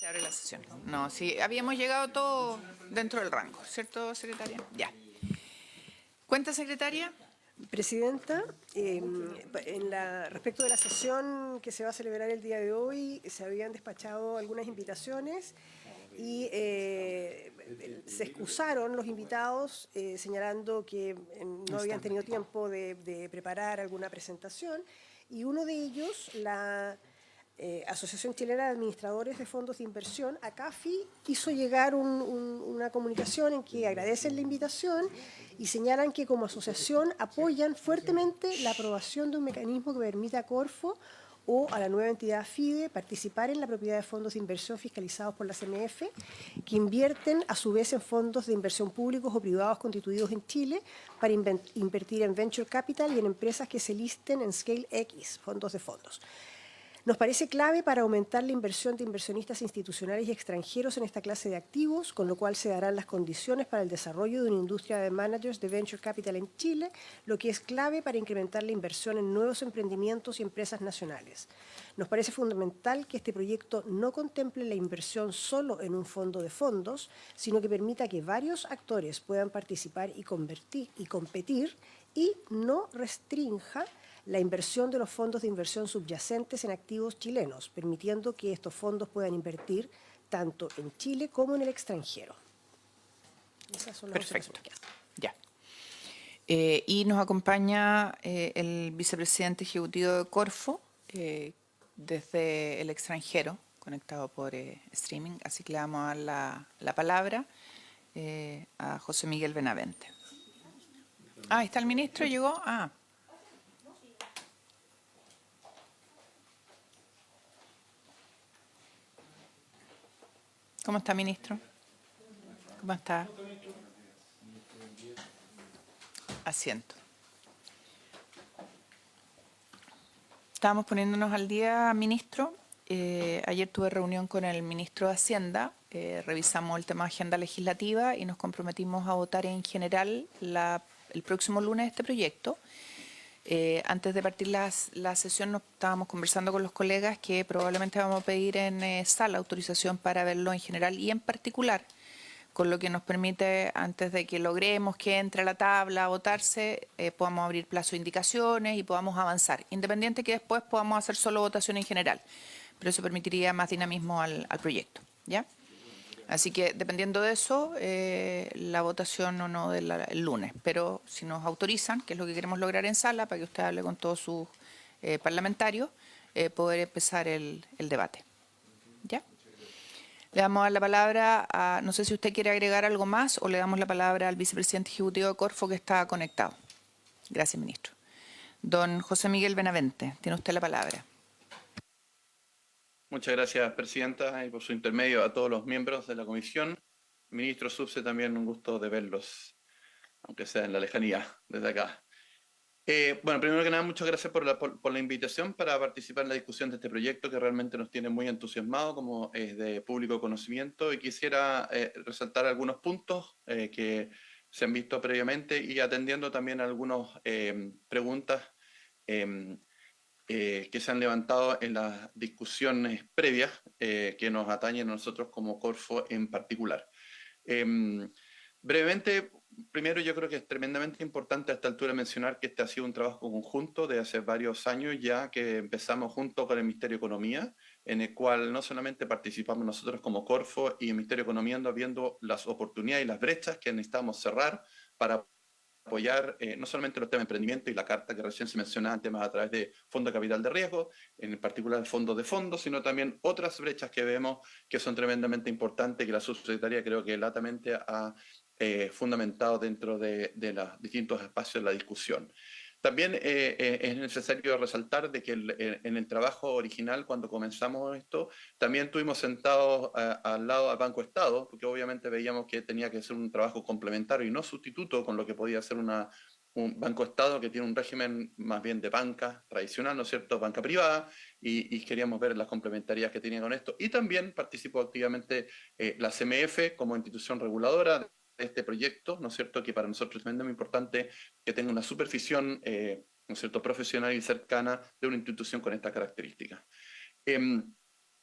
Se abre la sesión. No, sí, habíamos llegado todo dentro del rango, ¿cierto, secretaria? Ya. ¿Cuenta, secretaria? Presidenta, respecto de la sesión que se va a celebrar el día de hoy, se habían despachado algunas invitaciones y se excusaron los invitados señalando que no habían tenido tiempo de preparar alguna presentación, y uno de ellos, la Asociación Chilena de Administradores de Fondos de Inversión, ACAFI, hizo llegar una comunicación en que agradecen la invitación y señalan que como asociación apoyan fuertemente la aprobación de un mecanismo que permita a Corfo o a la nueva entidad FIDE participar en la propiedad de fondos de inversión fiscalizados por la CMF, que invierten a su vez en fondos de inversión públicos o privados constituidos en Chile para invertir en venture capital y en empresas que se listen en Scale X, fondos de fondos. Nos parece clave para aumentar la inversión de inversionistas institucionales y extranjeros en esta clase de activos, con lo cual se darán las condiciones para el desarrollo de una industria de managers de venture capital en Chile, lo que es clave para incrementar la inversión en nuevos emprendimientos y empresas nacionales. Nos parece fundamental que este proyecto no contemple la inversión solo en un fondo de fondos, sino que permita que varios actores puedan participar y competir y no restrinja la inversión de los fondos de inversión subyacentes en activos chilenos, permitiendo que estos fondos puedan invertir tanto en Chile como en el extranjero. Esas son las observaciones que hacen. Ya. Y nos acompaña el vicepresidente ejecutivo de Corfo desde el extranjero, conectado por streaming, así que le vamos a dar la palabra a José Miguel Benavente. Ah, ¿está el ministro? ¿Llegó? Ah. ¿Cómo está, ministro? ¿Cómo está? Asiento. Estábamos poniéndonos al día, ministro. Ayer tuve reunión con el ministro de Hacienda, revisamos el tema de agenda legislativa y nos comprometimos a votar en general el próximo lunes este proyecto. Antes de partir la sesión nos estábamos conversando con los colegas que probablemente vamos a pedir en sala autorización para verlo en general y en particular, con lo que nos permite, antes de que logremos que entre a la tabla a votarse, podamos abrir plazo de indicaciones y podamos avanzar, independiente que después podamos hacer solo votación en general, pero eso permitiría más dinamismo al proyecto, ¿ya? Así que, dependiendo de eso, la votación o no el lunes, pero si nos autorizan, que es lo que queremos lograr en sala, para que usted hable con todos sus parlamentarios, poder empezar el debate, ¿ya? Le damos a dar la palabra a, no sé si usted quiere agregar algo más o le damos la palabra al vicepresidente ejecutivo de Corfo que está conectado. Gracias, ministro. Don José Miguel Benavente, tiene usted la palabra. Muchas gracias, presidenta, y por su intermedio a todos los miembros de la comisión. Ministro Subse, también un gusto de verlos, aunque sea en la lejanía, desde acá. Bueno, primero que nada, muchas gracias por la invitación para participar en la discusión de este proyecto que realmente nos tiene muy entusiasmados, como es de público conocimiento, y quisiera resaltar algunos puntos que se han visto previamente y atendiendo también a algunas preguntas que se han levantado en las discusiones previas que nos atañen a nosotros como Corfo en particular. Brevemente, primero yo creo que es tremendamente importante a esta altura mencionar que este ha sido un trabajo conjunto de hace varios años ya que empezamos junto con el Ministerio de Economía, en el cual no solamente participamos nosotros como Corfo y el Ministerio de Economía viendo las oportunidades y las brechas que necesitamos cerrar para apoyar no solamente los temas de emprendimiento y la carta que recién se mencionaba en temas a través de Fondo de Capital de Riesgo, en particular fondos de fondos, sino también otras brechas que vemos que son tremendamente importantes y que la subsecretaría creo que latamente ha fundamentado dentro de los distintos espacios de la discusión. También es necesario resaltar de que en el trabajo original, cuando comenzamos esto, también estuvimos sentados al lado del Banco Estado, porque obviamente veíamos que tenía que ser un trabajo complementario y no sustituto con lo que podía ser un Banco Estado que tiene un régimen más bien de banca tradicional, ¿no es cierto?, banca privada, y queríamos ver las complementariedades que tenía con esto. Y también participó activamente la CMF como institución reguladora de este proyecto, ¿no es cierto?, que para nosotros es tremendamente importante que tenga una supervisión, ¿no es cierto?, profesional y cercana de una institución con estas características.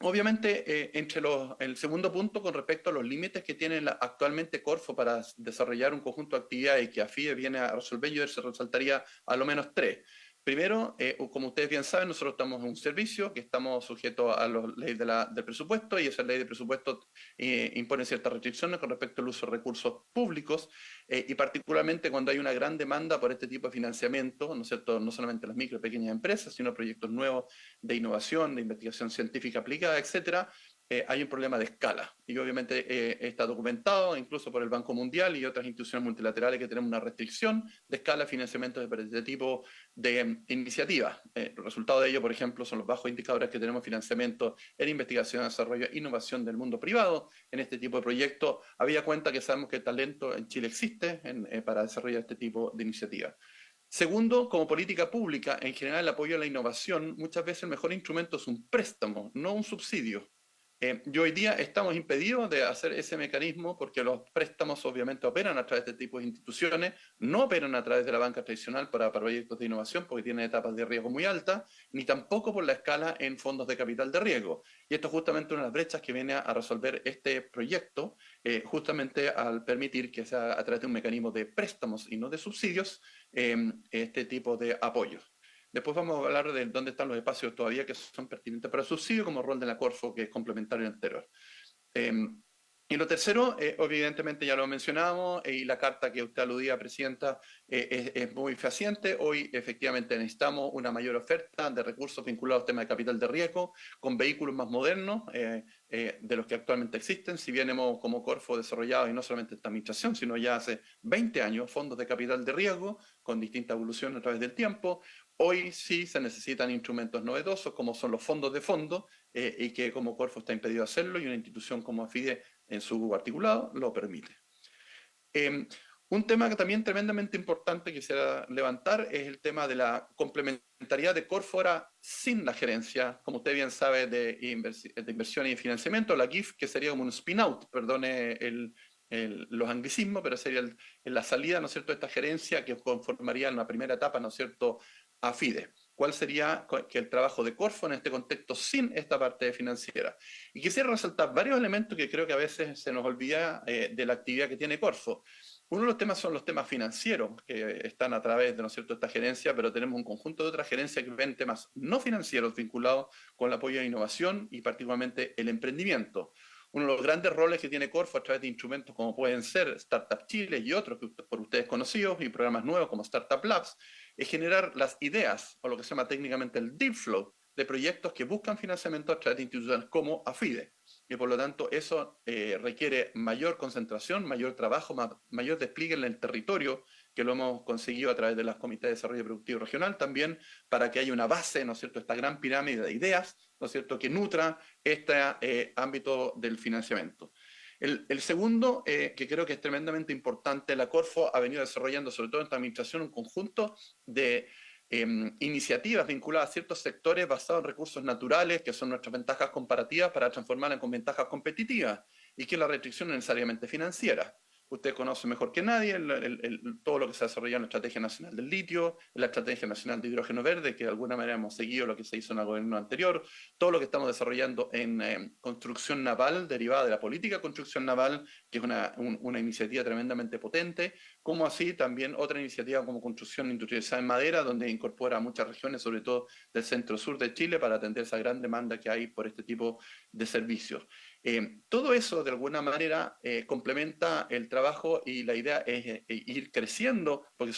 Obviamente, el segundo punto con respecto a los límites que tiene actualmente Corfo para desarrollar un conjunto de actividades que AFIDE viene a resolver, yo se resaltaría a lo menos tres. Primero, como ustedes bien saben, nosotros estamos en un servicio que estamos sujetos a las leyes del presupuesto, y esa ley de presupuesto impone ciertas restricciones con respecto al uso de recursos públicos, y particularmente cuando hay una gran demanda por este tipo de financiamiento, ¿no es cierto? No solamente las micro y pequeñas empresas, sino proyectos nuevos de innovación, de investigación científica aplicada, etcétera. Hay un problema de escala, y obviamente está documentado incluso por el Banco Mundial y otras instituciones multilaterales que tenemos una restricción de escala de financiamiento de este tipo de iniciativas. El resultado de ello, por ejemplo, son los bajos indicadores que tenemos de financiamiento en investigación, desarrollo e innovación del mundo privado en este tipo de proyectos. Había cuenta que sabemos que el talento en Chile existe para desarrollar este tipo de iniciativas. Segundo, como política pública, en general el apoyo a la innovación, muchas veces el mejor instrumento es un préstamo, no un subsidio. Y hoy día estamos impedidos de hacer ese mecanismo porque los préstamos obviamente operan a través de este tipo de instituciones, no operan a través de la banca tradicional para proyectos de innovación porque tienen etapas de riesgo muy altas, ni tampoco por la escala en fondos de capital de riesgo. Y esto es justamente una de las brechas que viene a resolver este proyecto, justamente al permitir que sea a través de un mecanismo de préstamos y no de subsidios, este tipo de apoyos. Después vamos a hablar de dónde están los espacios todavía que son pertinentes para el subsidio, como rol de la Corfo, que es complementario al anterior. Y lo tercero, evidentemente ya lo mencionamos, y la carta que usted aludía, Presidenta, es muy fehaciente. Hoy efectivamente necesitamos una mayor oferta de recursos vinculados al tema de capital de riesgo, con vehículos más modernos de los que actualmente existen. Si bien hemos como Corfo desarrollado, y no solamente esta administración, sino ya hace 20 años, fondos de capital de riesgo con distinta evolución a través del tiempo, hoy sí se necesitan instrumentos novedosos como son los fondos de fondo, y que como Corfo está impedido hacerlo, y una institución como AFIDE en su articulado lo permite. Un tema que también tremendamente importante quisiera levantar es el tema de la complementariedad de Corfo ahora sin la gerencia, como usted bien sabe, de inversión y financiamiento, la GIF, que sería como un spin-out, perdone los anglicismos, pero sería la salida, ¿no es cierto?, de esta gerencia que conformaría en la primera etapa, ¿no es cierto?, a FIDE. ¿Cuál sería que el trabajo de Corfo en este contexto sin esta parte financiera? Y quisiera resaltar varios elementos que creo que a veces se nos olvida de la actividad que tiene Corfo. Uno de los temas son los temas financieros, que están a través de, ¿no es cierto?, esta gerencia, pero tenemos un conjunto de otras gerencias que ven temas no financieros vinculados con el apoyo a la innovación y particularmente el emprendimiento. Uno de los grandes roles que tiene Corfo a través de instrumentos como pueden ser Startup Chile y otros que por ustedes conocidos, y programas nuevos como Startup Labs, es generar las ideas, o lo que se llama técnicamente el deal flow, de proyectos que buscan financiamiento a través de instituciones como AFIDE. Y por lo tanto eso requiere mayor concentración, mayor trabajo, mayor despliegue en el territorio, que lo hemos conseguido a través de las comités de desarrollo productivo regional también, para que haya una base, ¿no es cierto?, esta gran pirámide de ideas, ¿no es cierto?, que nutra este ámbito del financiamiento. El segundo, que creo que es tremendamente importante, la Corfo ha venido desarrollando, sobre todo en esta administración, un conjunto de iniciativas vinculadas a ciertos sectores basados en recursos naturales, que son nuestras ventajas comparativas, para transformarlas con ventajas competitivas, y que la restricción no es necesariamente financiera. Usted conoce mejor que nadie todo lo que se ha desarrollado en la Estrategia Nacional del Litio, en la Estrategia Nacional de Hidrógeno Verde, que de alguna manera hemos seguido lo que se hizo en el gobierno anterior, todo lo que estamos desarrollando en construcción naval, derivada de la política de construcción naval, que es una iniciativa tremendamente potente, como así también otra iniciativa como construcción industrializada en madera, donde incorpora a muchas regiones, sobre todo del centro-sur de Chile, para atender esa gran demanda que hay por este tipo de servicios. Todo eso, de alguna manera, complementa el trabajo, y la idea es ir creciendo, porque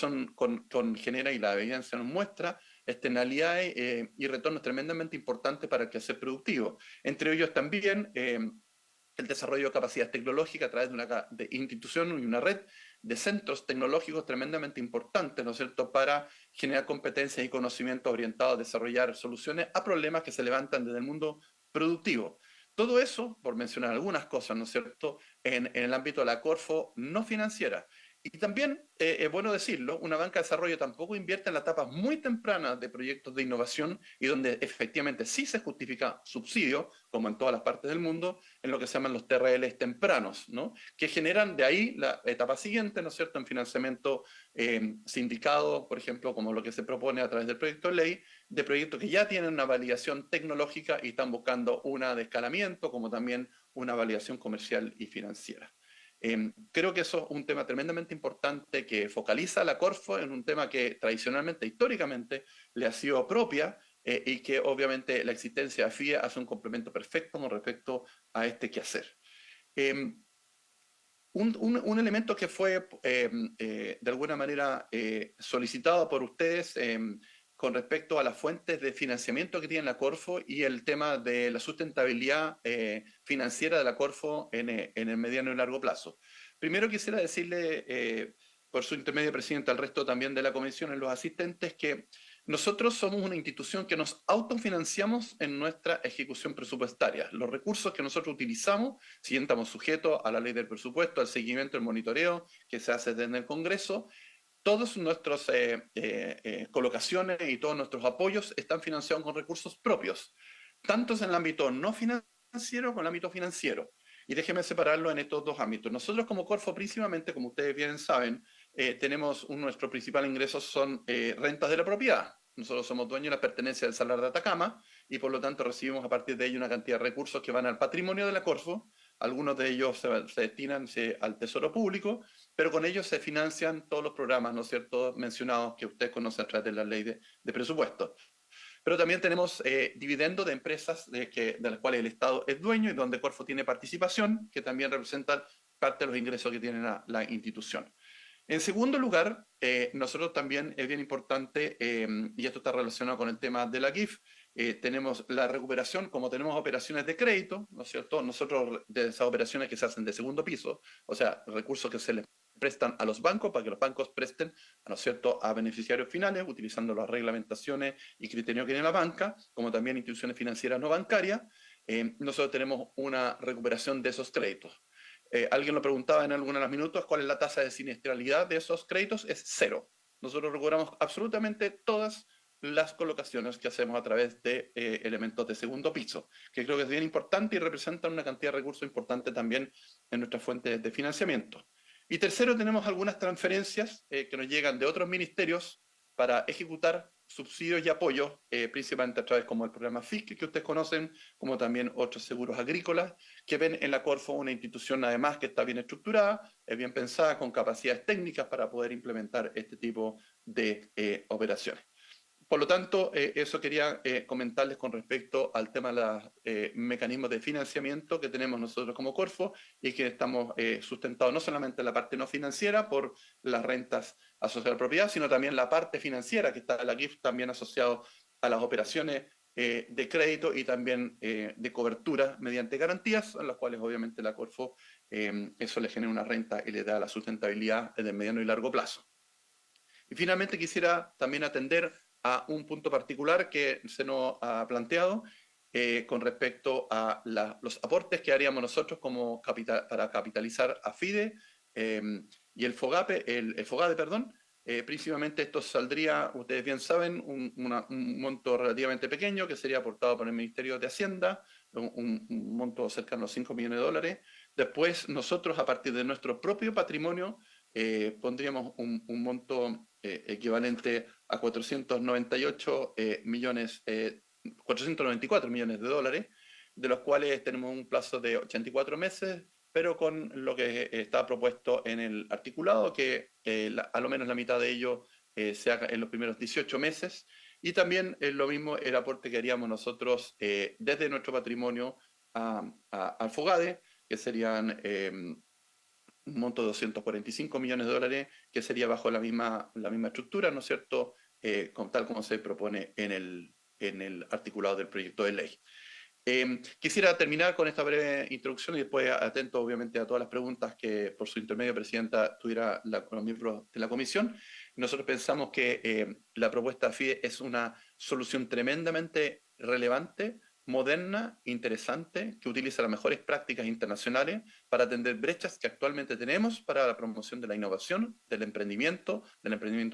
genera, y la evidencia nos muestra, externalidades y retornos tremendamente importantes para el quehacer productivo. Entre ellos también el desarrollo de capacidades tecnológicas a través de una institución y una red de centros tecnológicos tremendamente importantes, ¿no es cierto?, para generar competencias y conocimientos orientados a desarrollar soluciones a problemas que se levantan desde el mundo productivo. Todo eso, por mencionar algunas cosas, ¿no es cierto?, en el ámbito de la Corfo no financiera. Y también, es bueno decirlo, una banca de desarrollo tampoco invierte en las etapas muy tempranas de proyectos de innovación y donde efectivamente sí se justifica subsidio, como en todas las partes del mundo, en lo que se llaman los TRLs tempranos, ¿no? Que generan de ahí la etapa siguiente, ¿no es cierto?, en financiamiento sindicado, por ejemplo, como lo que se propone a través del proyecto de ley, de proyectos que ya tienen una validación tecnológica y están buscando una de escalamiento, como también una validación comercial y financiera. Creo que eso es un tema tremendamente importante que focaliza a la Corfo en un tema que tradicionalmente, históricamente, le ha sido propia y que obviamente la existencia de FIE hace un complemento perfecto con respecto a este quehacer. Eh, un elemento que fue de alguna manera solicitado por ustedes con respecto a las fuentes de financiamiento que tiene la Corfo y el tema de la sustentabilidad financiera de la Corfo en el mediano y largo plazo. Primero quisiera decirle, por su intermedio, presidente, al resto también de la comisión, y los asistentes, que nosotros somos una institución que nos autofinanciamos en nuestra ejecución presupuestaria. Los recursos que nosotros utilizamos, si estamos sujetos a la ley del presupuesto, al seguimiento, el monitoreo que se hace desde el Congreso, todas nuestras colocaciones y todos nuestros apoyos están financiados con recursos propios, tanto en el ámbito no financiero como en el ámbito financiero. Y déjenme separarlo en estos dos ámbitos. Nosotros como Corfo, principalmente, como ustedes bien saben, tenemos nuestro principal ingreso son rentas de la propiedad. Nosotros somos dueños de la pertenencia del Salar de Atacama y por lo tanto recibimos a partir de ello una cantidad de recursos que van al patrimonio de la Corfo. Algunos de ellos se destinan al tesoro público, pero con ellos se financian todos los programas, ¿no es cierto?, mencionados que usted conoce a través de la ley de presupuesto. Pero también tenemos dividendos de empresas de las cuales el Estado es dueño y donde Corfo tiene participación, que también representan parte de los ingresos que tiene la institución. En segundo lugar, nosotros también es bien importante, y esto está relacionado con el tema de la GIF, tenemos la recuperación, como tenemos operaciones de crédito, ¿no es cierto? Nosotros de esas operaciones que se hacen de segundo piso, o sea, recursos que se les prestan a los bancos para que los bancos presten, ¿no es cierto?, a beneficiarios finales, utilizando las reglamentaciones y criterios que tiene la banca, como también instituciones financieras no bancarias, nosotros tenemos una recuperación de esos créditos. Alguien lo preguntaba en algunos de los minutos, ¿cuál es la tasa de siniestralidad de esos créditos? Es cero. Nosotros recuperamos absolutamente todas las colocaciones que hacemos a través de elementos de segundo piso, que creo que es bien importante y representan una cantidad de recursos importante también en nuestras fuentes de financiamiento. Y tercero, tenemos algunas transferencias que nos llegan de otros ministerios para ejecutar subsidios y apoyos, principalmente a través como el programa FIC que ustedes conocen, como también otros seguros agrícolas, que ven en la Corfo una institución además que está bien estructurada, es bien pensada, con capacidades técnicas para poder implementar este tipo de operaciones. Por lo tanto, eso quería comentarles con respecto al tema de los mecanismos de financiamiento que tenemos nosotros como Corfo y que estamos sustentados no solamente en la parte no financiera por las rentas asociadas a la propiedad, sino también la parte financiera que está en la GIF también asociado a las operaciones de crédito y también de cobertura mediante garantías, en las cuales obviamente la Corfo eso le genera una renta y le da la sustentabilidad en el mediano y largo plazo. Y finalmente quisiera también atender a un punto particular que se nos ha planteado con respecto a los aportes que haríamos nosotros como para capitalizar a FIDE y el FOGADE, perdón. Principalmente esto saldría, ustedes bien saben, un monto relativamente pequeño que sería aportado por el Ministerio de Hacienda, un monto cercano a los 5 millones de dólares. Después nosotros, a partir de nuestro propio patrimonio, pondríamos un monto equivalente a 498 millones, 494 millones de dólares, de los cuales tenemos un plazo de 84 meses, pero con lo que está propuesto en el articulado, que a lo menos la mitad de ello se haga en los primeros 18 meses, y también lo mismo el aporte que haríamos nosotros desde nuestro patrimonio al FOGADE, que serían un monto de 245 millones de dólares, que sería bajo la misma estructura, ¿no es cierto?, tal como se propone en el articulado del proyecto de ley. Quisiera terminar con esta breve introducción y después atento obviamente a todas las preguntas que por su intermedio, Presidenta, tuviera los miembros de la comisión. Nosotros pensamos que la propuesta FIDE es una solución tremendamente relevante moderna, interesante, que utiliza las mejores prácticas internacionales para atender brechas que actualmente tenemos para la promoción de la innovación, del emprendimiento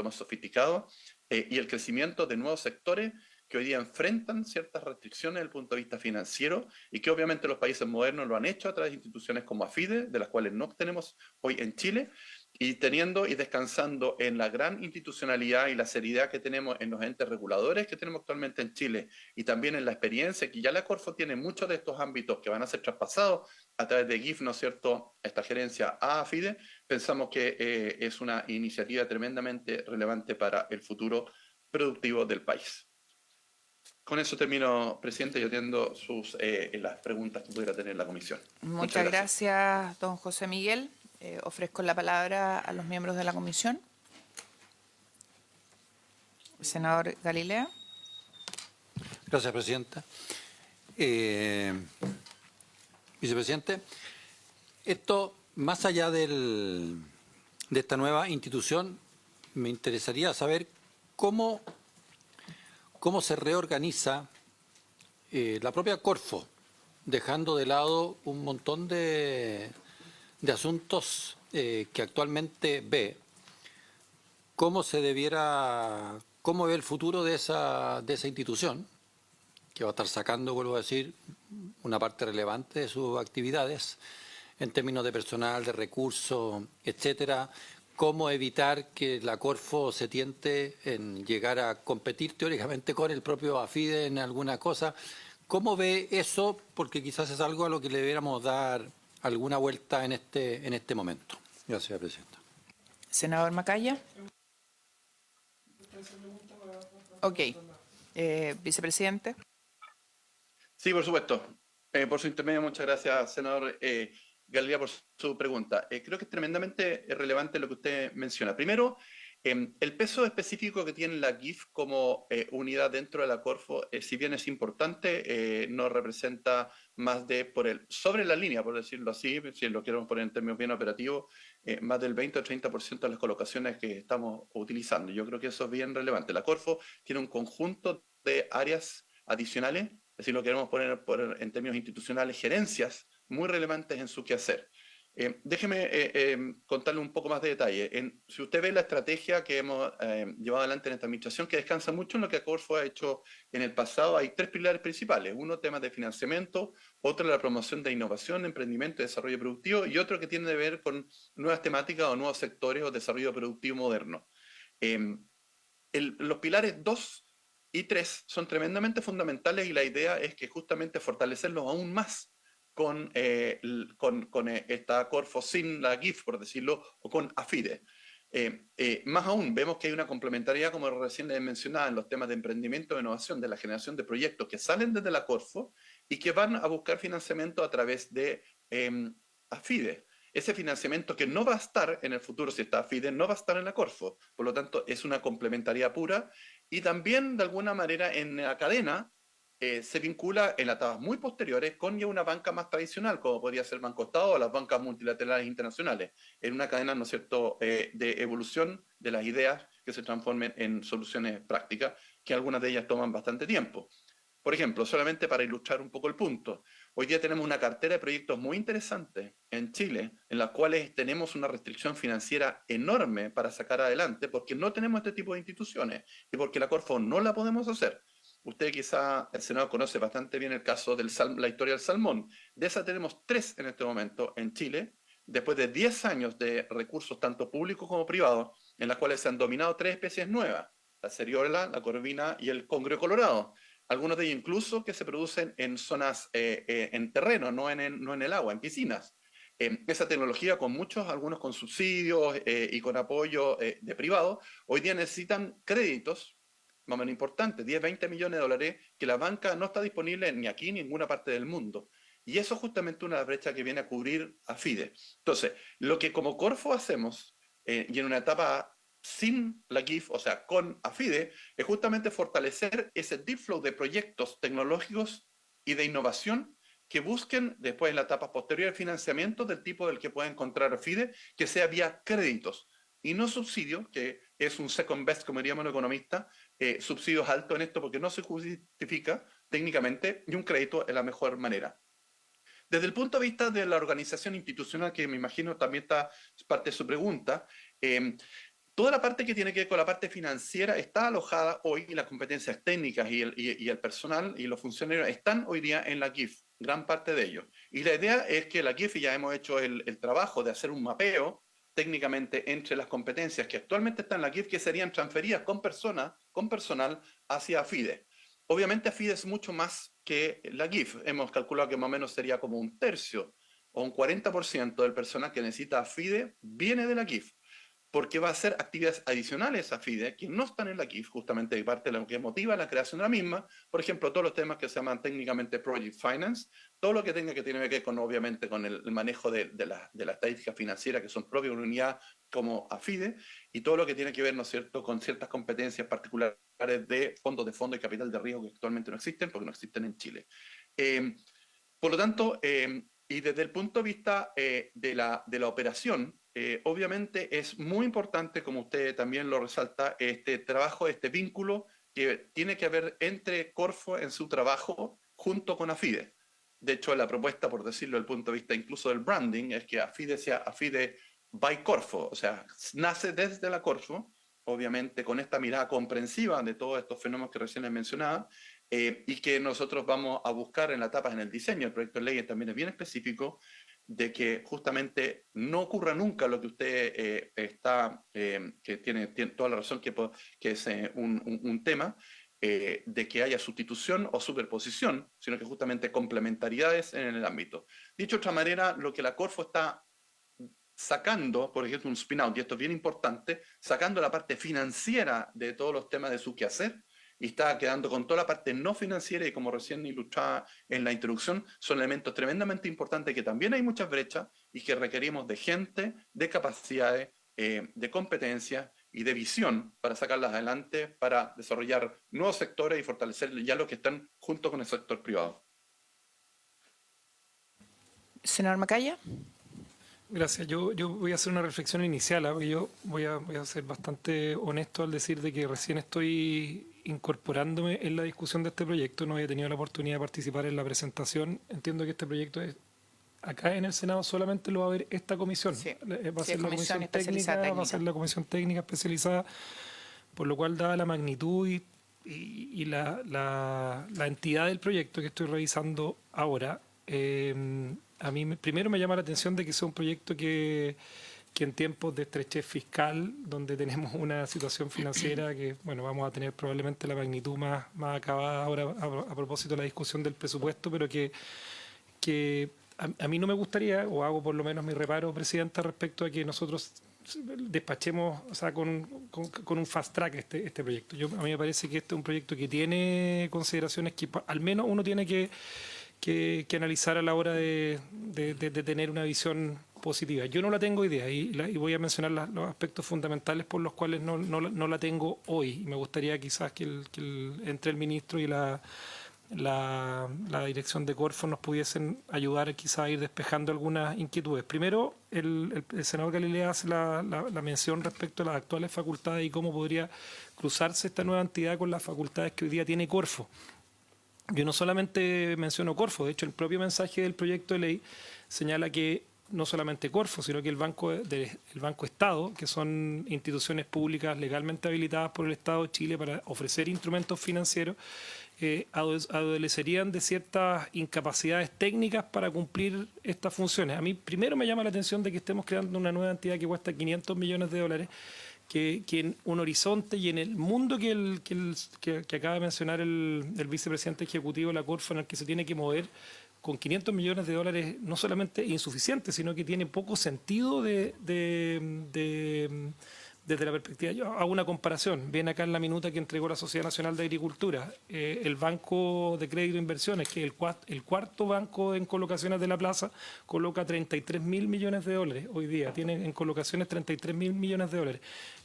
más sofisticado y el crecimiento de nuevos sectores que hoy día enfrentan ciertas restricciones desde el punto de vista financiero y que obviamente los países modernos lo han hecho a través de instituciones como AFIDE, de las cuales no tenemos hoy en Chile, y teniendo y descansando en la gran institucionalidad y la seriedad que tenemos en los entes reguladores que tenemos actualmente en Chile y también en la experiencia que ya la Corfo tiene muchos de estos ámbitos que van a ser traspasados a través de GIF, ¿no es cierto?, esta gerencia a AFIDE, pensamos que es una iniciativa tremendamente relevante para el futuro productivo del país. Con eso termino, presidente, y atiendo las preguntas que pudiera tener la comisión. Muchas gracias, don José Miguel. Ofrezco la palabra a los miembros de la comisión. Senador Galilea. Gracias, presidenta. Vicepresidente, esto, más allá de esta nueva institución, me interesaría saber cómo se reorganiza la propia Corfo, dejando de lado un montón de asuntos que actualmente ve. ¿Cómo ve el futuro de esa institución, que va a estar sacando, vuelvo a decir, una parte relevante de sus actividades en términos de personal, de recursos, etcétera? ¿Cómo evitar que la Corfo se tiente en llegar a competir teóricamente con el propio AFIDE en alguna cosa? ¿Cómo ve eso? Porque quizás es algo a lo que le debiéramos dar alguna vuelta en este momento. Gracias, presidenta. Senador Macaya. Ok. Vicepresidente. Sí, por supuesto. Por su intermedio, muchas gracias, senador Galilea, por su pregunta. Creo que es tremendamente relevante lo que usted menciona. Primero, el peso específico que tiene la GIF como unidad dentro de la Corfo, si bien es importante, no representa más de, sobre la línea, por decirlo así, si lo queremos poner en términos bien operativos, más del 20 o 30% de las colocaciones que estamos utilizando. Yo creo que eso es bien relevante. La Corfo tiene un conjunto de áreas adicionales, si lo queremos poner en términos institucionales, gerencias muy relevantes en su quehacer. Déjeme contarle un poco más de detalle. Si usted ve la estrategia que hemos llevado adelante en esta administración, que descansa mucho en lo que Corfo ha hecho en el pasado, hay tres pilares principales. Uno, temas de financiamiento, otro, la promoción de innovación, emprendimiento y desarrollo productivo, y otro que tiene que ver con nuevas temáticas o nuevos sectores o desarrollo productivo moderno. Los pilares 2 y 3 son tremendamente fundamentales y la idea es que justamente fortalecerlos aún más con esta Corfo sin la GIF, por decirlo, o con AFIDE. Más aún, vemos que hay una complementariedad, como recién les mencionaba, en los temas de emprendimiento e innovación, de la generación de proyectos que salen desde la Corfo y que van a buscar financiamiento a través de AFIDE. Ese financiamiento que no va a estar en el futuro, si está AFIDE, no va a estar en la Corfo. Por lo tanto, es una complementariedad pura y también, de alguna manera, en la cadena se vincula en etapas muy posteriores con ya una banca más tradicional, como podría ser Banco Estado o las bancas multilaterales internacionales, en una cadena, ¿no es cierto?, de evolución de las ideas que se transformen en soluciones prácticas, que algunas de ellas toman bastante tiempo. Por ejemplo, solamente para ilustrar un poco el punto, hoy día tenemos una cartera de proyectos muy interesantes en Chile, en las cuales tenemos una restricción financiera enorme para sacar adelante, porque no tenemos este tipo de instituciones y porque la Corfo no la podemos hacer. Usted quizá, el Senado, conoce bastante bien el caso de la historia del salmón. De esa tenemos 3 en este momento en Chile, después de 10 años de recursos tanto públicos como privados, en las cuales se han dominado 3 especies nuevas, la ceriola, la corvina y el congrio colorado. Algunos de ellos incluso que se producen en zonas, en terreno, no en el agua, en piscinas. Esa tecnología con algunos con subsidios y con apoyo de privados, hoy día necesitan créditos más o menos importantes, 10, 20 millones de dólares, que la banca no está disponible ni aquí ni en ninguna parte del mundo. Y eso es justamente una brecha que viene a cubrir AFIDE. Entonces, lo que como Corfo hacemos, y en una etapa sin la GIF, o sea, con AFIDE, es justamente fortalecer ese deep flow de proyectos tecnológicos y de innovación que busquen después en la etapa posterior de financiamiento del tipo del que puede encontrar AFIDE, que sea vía créditos y no subsidios, que es un second best, como diríamos los economistas, subsidios altos en esto porque no se justifica, técnicamente y un crédito es la mejor manera. Desde el punto de vista de la organización institucional, que me imagino también está parte de su pregunta, toda la parte que tiene que ver con la parte financiera está alojada hoy y las competencias técnicas y el personal y los funcionarios están hoy día en la GIF, gran parte de ellos. Y la idea es que la GIF, ya hemos hecho el trabajo de hacer un mapeo técnicamente entre las competencias que actualmente están en la GIF, que serían transferidas con personal hacia FIDE. Obviamente FIDE es mucho más que la GIF. Hemos calculado que más o menos sería como un tercio o un 40% del personal que necesita FIDE viene de la GIF, porque va a hacer actividades adicionales a FIDE que no están en la GIF, justamente de parte de lo que motiva la creación de la misma. Por ejemplo, todos los temas que se llaman técnicamente Project Finance, todo lo que tenga que tener que ver con, obviamente, con el manejo de la estadística financiera que son propias de una unidad como AFIDE, y todo lo que tiene que ver, ¿no es cierto?, con ciertas competencias particulares de fondos de fondo y capital de riesgo que actualmente no existen, porque no existen en Chile. Por lo tanto, y desde el punto de vista de la operación, obviamente es muy importante, como usted también lo resalta, este trabajo, este vínculo que tiene que haber entre Corfo en su trabajo junto con AFIDE. De hecho, la propuesta, por decirlo desde el punto de vista incluso del branding, es que AFIDE sea AFIDE by Corfo, o sea, nace desde la Corfo, obviamente con esta mirada comprensiva de todos estos fenómenos que recién les mencionaba, y que nosotros vamos a buscar en la etapa, en el diseño del proyecto de ley, también es bien específico, de que justamente no ocurra nunca lo que usted que tiene toda la razón, que es un tema, de que haya sustitución o superposición, sino que justamente complementariedades en el ámbito. Dicho de otra manera, lo que la Corfo está sacando, por ejemplo, un spin-out, y esto es bien importante, sacando la parte financiera de todos los temas de su quehacer, y está quedando con toda la parte no financiera, y como recién ilustraba en la introducción, son elementos tremendamente importantes, que también hay muchas brechas y que requerimos de gente, de capacidades, de competencias y de visión para sacarlas adelante, para desarrollar nuevos sectores y fortalecer ya los que están junto con el sector privado. Senador Macaya. Gracias. Yo voy a hacer una reflexión inicial, porque yo voy a ser bastante honesto al decir de que recién estoy incorporándome en la discusión de este proyecto. No había tenido la oportunidad de participar en la presentación. Entiendo que este proyecto acá en el Senado solamente lo va a ver esta comisión. Sí, Va a ser la comisión técnica, va a ser la comisión técnica especializada, por lo cual, dada la magnitud y la entidad del proyecto que estoy revisando ahora, a mí primero me llama la atención de que sea un proyecto que en tiempos de estrechez fiscal, donde tenemos una situación financiera que, bueno, vamos a tener probablemente la magnitud más acabada ahora a propósito de la discusión del presupuesto, pero que a mí no me gustaría, o hago por lo menos mi reparo, Presidenta, respecto a que nosotros despachemos, o sea, con un fast track este proyecto. A mí me parece que este es un proyecto que tiene consideraciones que al menos uno tiene que analizar a la hora de tener una visión positiva. Yo no la tengo hoy día y voy a mencionar los aspectos fundamentales por los cuales no la tengo hoy. Me gustaría quizás que entre el ministro y la dirección de Corfo nos pudiesen ayudar quizás a ir despejando algunas inquietudes. Primero, el senador Galilea hace la mención respecto a las actuales facultades y cómo podría cruzarse esta nueva entidad con las facultades que hoy día tiene Corfo. Yo no solamente menciono Corfo, de hecho el propio mensaje del proyecto de ley señala que no solamente Corfo, sino que el Banco Estado, que son instituciones públicas legalmente habilitadas por el Estado de Chile para ofrecer instrumentos financieros, adolecerían de ciertas incapacidades técnicas para cumplir estas funciones. A mí primero me llama la atención de que estemos creando una nueva entidad que cuesta $500 millones, que en un horizonte y en el mundo que acaba de mencionar el vicepresidente ejecutivo de la Corfo, en el que se tiene que mover, con $500 millones no solamente insuficiente, sino que tiene poco sentido desde la perspectiva. Yo hago una comparación. Viene acá en la minuta que entregó la Sociedad Nacional de Agricultura, el Banco de Crédito e Inversiones, que es el cuarto banco en colocaciones de la plaza, coloca $33.000 millones hoy día. Tiene en colocaciones $33.000 millones.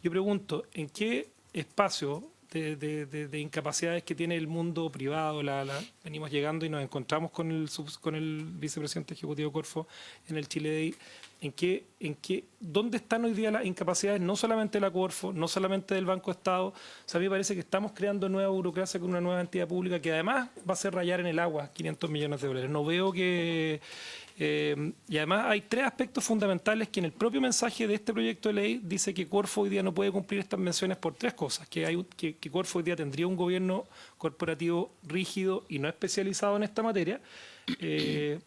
Yo pregunto, ¿en qué espacio de incapacidades que tiene el mundo privado. Venimos llegando y nos encontramos con el vicepresidente ejecutivo Corfo en el Chile Day. ¿Dónde están hoy día las incapacidades? No solamente de la Corfo, no solamente del Banco Estado. O sea, a mí me parece que estamos creando nueva burocracia con una nueva entidad pública que además va a hacer rayar en el agua 500 millones de dólares. No veo que... y además hay 3 aspectos fundamentales que en el propio mensaje de este proyecto de ley dice que Corfo hoy día no puede cumplir estas menciones por 3 cosas. Que Corfo hoy día tendría un gobierno corporativo rígido y no especializado en esta materia.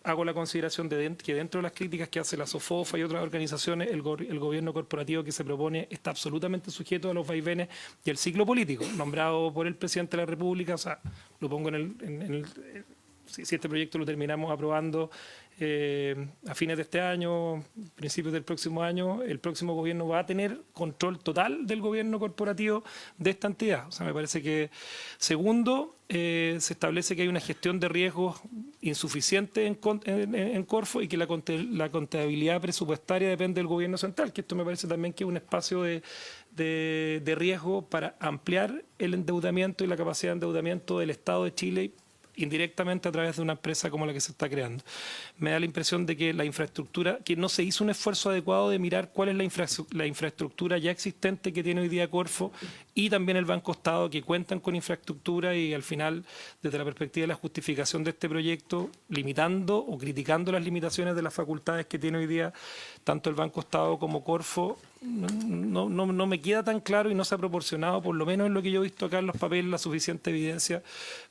Hago la consideración de que dentro de las críticas que hace la SOFOFA y otras organizaciones, el gobierno corporativo que se propone está absolutamente sujeto a los vaivenes y el ciclo político, nombrado por el presidente de la República. O sea, lo pongo si este proyecto lo terminamos aprobando a fines de este año, principios del próximo año, el próximo gobierno va a tener control total del gobierno corporativo de esta entidad. O sea, me parece que, segundo, se establece que hay una gestión de riesgos insuficiente en Corfo y que la contabilidad presupuestaria depende del gobierno central, que esto me parece también que es un espacio de riesgo para ampliar el endeudamiento y la capacidad de endeudamiento del Estado de Chile indirectamente a través de una empresa como la que se está creando. Me da la impresión de que la infraestructura, que no se hizo un esfuerzo adecuado de mirar cuál es la infraestructura ya existente que tiene hoy día Corfo y también el Banco Estado, que cuentan con infraestructura y al final, desde la perspectiva de la justificación de este proyecto, limitando o criticando las limitaciones de las facultades que tiene hoy día tanto el Banco Estado como Corfo, no me queda tan claro y no se ha proporcionado, por lo menos en lo que yo he visto acá en los papeles, la suficiente evidencia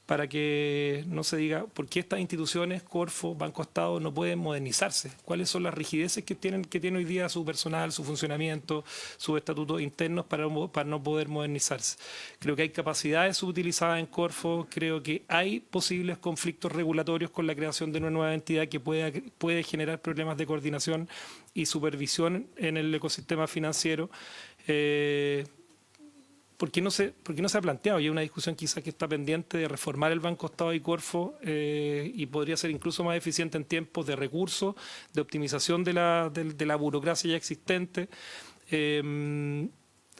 para que no se diga por qué estas instituciones, Corfo, Banco Estado, no pueden modernizarse. ¿Cuáles son las rigideces que tiene hoy día su personal, su funcionamiento, sus estatutos internos para no poder modernizarse? Creo que hay capacidades subutilizadas en Corfo, creo que hay posibles conflictos regulatorios con la creación de una nueva entidad que puede generar problemas de coordinación y supervisión en el ecosistema financiero. ¿Por qué no se ha planteado? Y hay una discusión quizás que está pendiente de reformar el Banco Estado y Corfo y podría ser incluso más eficiente en tiempos de recursos, de optimización de la burocracia ya existente.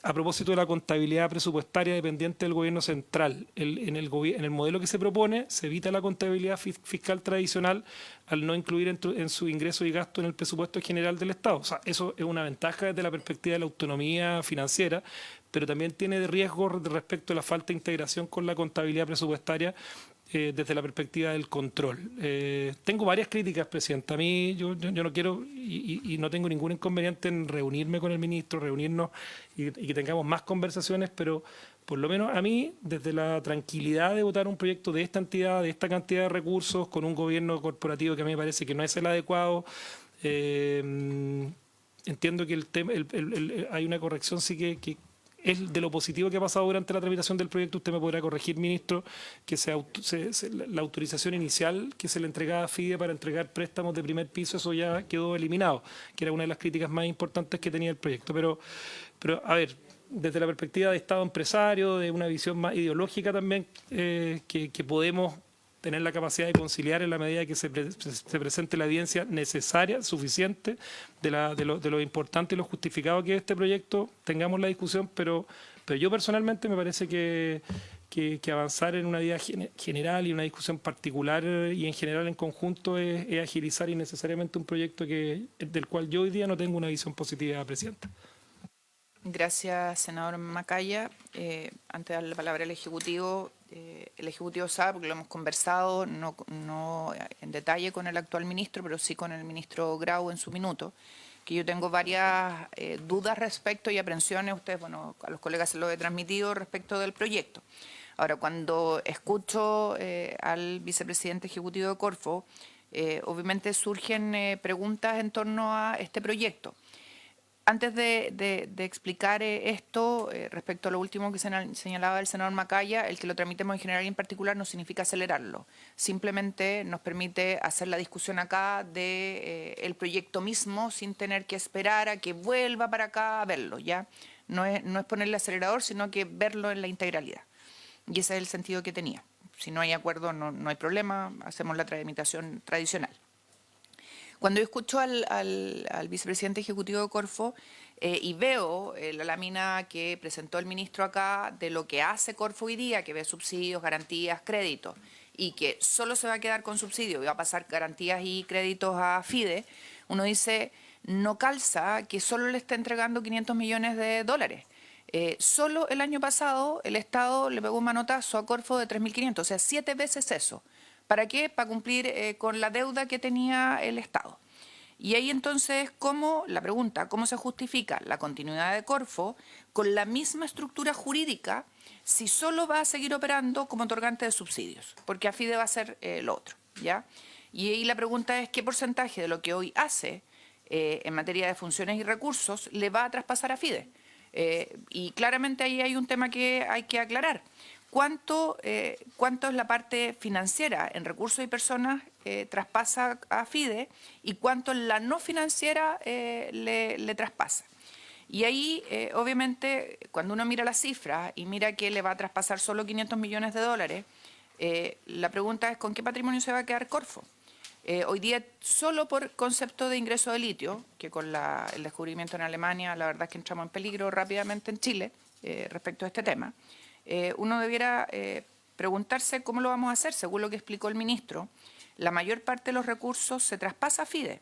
A propósito de la contabilidad presupuestaria dependiente del gobierno central, en el modelo que se propone se evita la contabilidad fiscal tradicional al no incluir en su ingreso y gasto en el presupuesto general del Estado. O sea, eso es una ventaja desde la perspectiva de la autonomía financiera, pero también tiene de riesgo respecto a la falta de integración con la contabilidad presupuestaria desde la perspectiva del control. Tengo varias críticas, Presidenta. A mí yo no quiero y no tengo ningún inconveniente en reunirme con el ministro, reunirnos y que tengamos más conversaciones, pero por lo menos a mí, desde la tranquilidad de votar un proyecto de esta entidad, de esta cantidad de recursos, con un gobierno corporativo que a mí me parece que no es el adecuado, entiendo que hay una corrección sí que es de lo positivo que ha pasado durante la tramitación del proyecto. Usted me podrá corregir, ministro, que la autorización inicial que se le entregaba a FIDE para entregar préstamos de primer piso, eso ya quedó eliminado, que era una de las críticas más importantes que tenía el proyecto. Pero a ver, desde la perspectiva de Estado empresario, de una visión más ideológica también, que podemos tener la capacidad de conciliar en la medida que se presente la evidencia necesaria, suficiente, de lo importante y lo justificado que es este proyecto, tengamos la discusión, pero yo personalmente me parece que avanzar en una idea general y una discusión particular y en general en conjunto es agilizar innecesariamente un proyecto del cual yo hoy día no tengo una visión positiva, Presidenta. Gracias, senador Macaya. Antes de darle la palabra al Ejecutivo, el Ejecutivo sabe, porque lo hemos conversado, no en detalle con el actual ministro, pero sí con el ministro Grau en su minuto, que yo tengo varias dudas respecto y aprensiones, ustedes, bueno, a los colegas se lo he transmitido respecto del proyecto. Ahora, cuando escucho al vicepresidente ejecutivo de Corfo, obviamente surgen preguntas en torno a este proyecto. Antes de explicar esto, respecto a lo último que señalaba el senador Macaya, el que lo tramitemos en general y en particular no significa acelerarlo. Simplemente nos permite hacer la discusión acá del proyecto mismo sin tener que esperar a que vuelva para acá a verlo, ¿ya? No es ponerle acelerador, sino que verlo en la integralidad. Y ese es el sentido que tenía. Si no hay acuerdo, no hay problema, hacemos la tramitación tradicional. Cuando yo escucho al vicepresidente ejecutivo de Corfo y veo la lámina que presentó el ministro acá de lo que hace Corfo hoy día, que ve subsidios, garantías, créditos, y que solo se va a quedar con subsidios y va a pasar garantías y créditos a FIDE, uno dice, no calza que solo le está entregando 500 millones de dólares. Solo el año pasado el Estado le pegó un manotazo a Corfo de 3.500, o sea, 7 veces eso. ¿Para qué? Para cumplir con la deuda que tenía el Estado. Y ahí entonces, la pregunta, ¿cómo se justifica la continuidad de Corfo con la misma estructura jurídica si solo va a seguir operando como otorgante de subsidios? Porque AFIDE va a ser lo otro, ¿ya? Y ahí la pregunta es, ¿qué porcentaje de lo que hoy hace en materia de funciones y recursos le va a traspasar a FIDE? Y claramente ahí hay un tema que hay que aclarar. ¿Cuánto es la parte financiera en recursos y personas traspasa a FIDE y cuánto en la no financiera le traspasa? Y ahí, obviamente, cuando uno mira las cifras y mira que le va a traspasar solo 500 millones de dólares, la pregunta es ¿con qué patrimonio se va a quedar Corfo? Hoy día, solo por concepto de ingreso de litio, que con el descubrimiento en Alemania, la verdad es que entramos en peligro rápidamente en Chile respecto a este tema, uno debiera preguntarse cómo lo vamos a hacer. Según lo que explicó el ministro, la mayor parte de los recursos se traspasa a FIDE,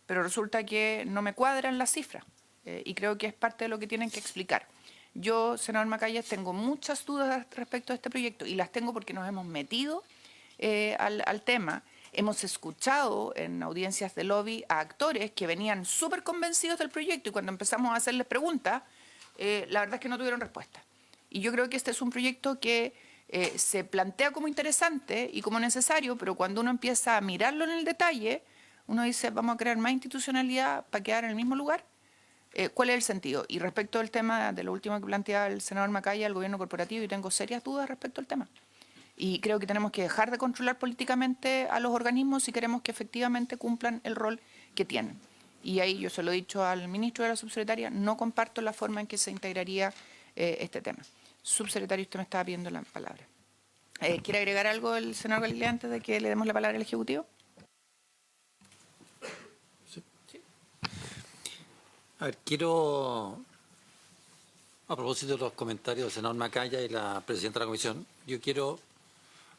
pero resulta que no me cuadran las cifras y creo que es parte de lo que tienen que explicar. Yo, senador Macaya, tengo muchas dudas respecto a este proyecto y las tengo porque nos hemos metido al tema. Hemos escuchado en audiencias de lobby a actores que venían súper convencidos del proyecto y cuando empezamos a hacerles preguntas, la verdad es que no tuvieron respuesta. Y yo creo que este es un proyecto que se plantea como interesante y como necesario, pero cuando uno empieza a mirarlo en el detalle, uno dice, vamos a crear más institucionalidad para quedar en el mismo lugar. ¿Cuál es el sentido? Y respecto al tema de lo último que planteaba el senador Macaya, el gobierno corporativo, yo tengo serias dudas respecto al tema. Y creo que tenemos que dejar de controlar políticamente a los organismos si queremos que efectivamente cumplan el rol que tienen. Y ahí yo se lo he dicho al ministro y a la subsecretaria, no comparto la forma en que se integraría este tema. Subsecretario, usted me estaba pidiendo la palabra. ¿Quiere agregar algo el senador Galilea antes de que le demos la palabra al Ejecutivo? Sí. A ver, quiero, a propósito de los comentarios del senador Macaya y la presidenta de la Comisión, yo quiero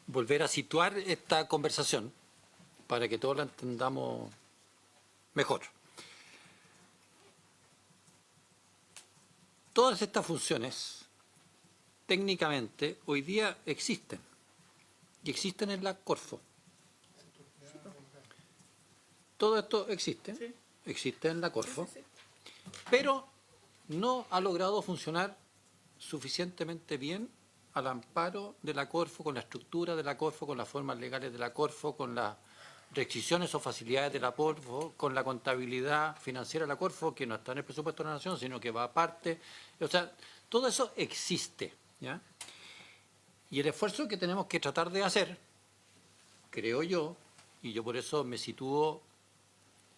volver a situar esta conversación para que todos la entendamos mejor. Todas estas funciones técnicamente hoy día existen y existen en la Corfo. Todo esto existe, existe en la Corfo, pero no ha logrado funcionar suficientemente bien al amparo de la Corfo, con la estructura de la Corfo, con las formas legales de la Corfo, con las restricciones o facilidades de la Corfo, con la contabilidad financiera de la Corfo, que no está en el presupuesto de la Nación, sino que va aparte. O sea, todo eso existe, ¿ya? Y el esfuerzo que tenemos que tratar de hacer, creo yo, y yo por eso me sitúo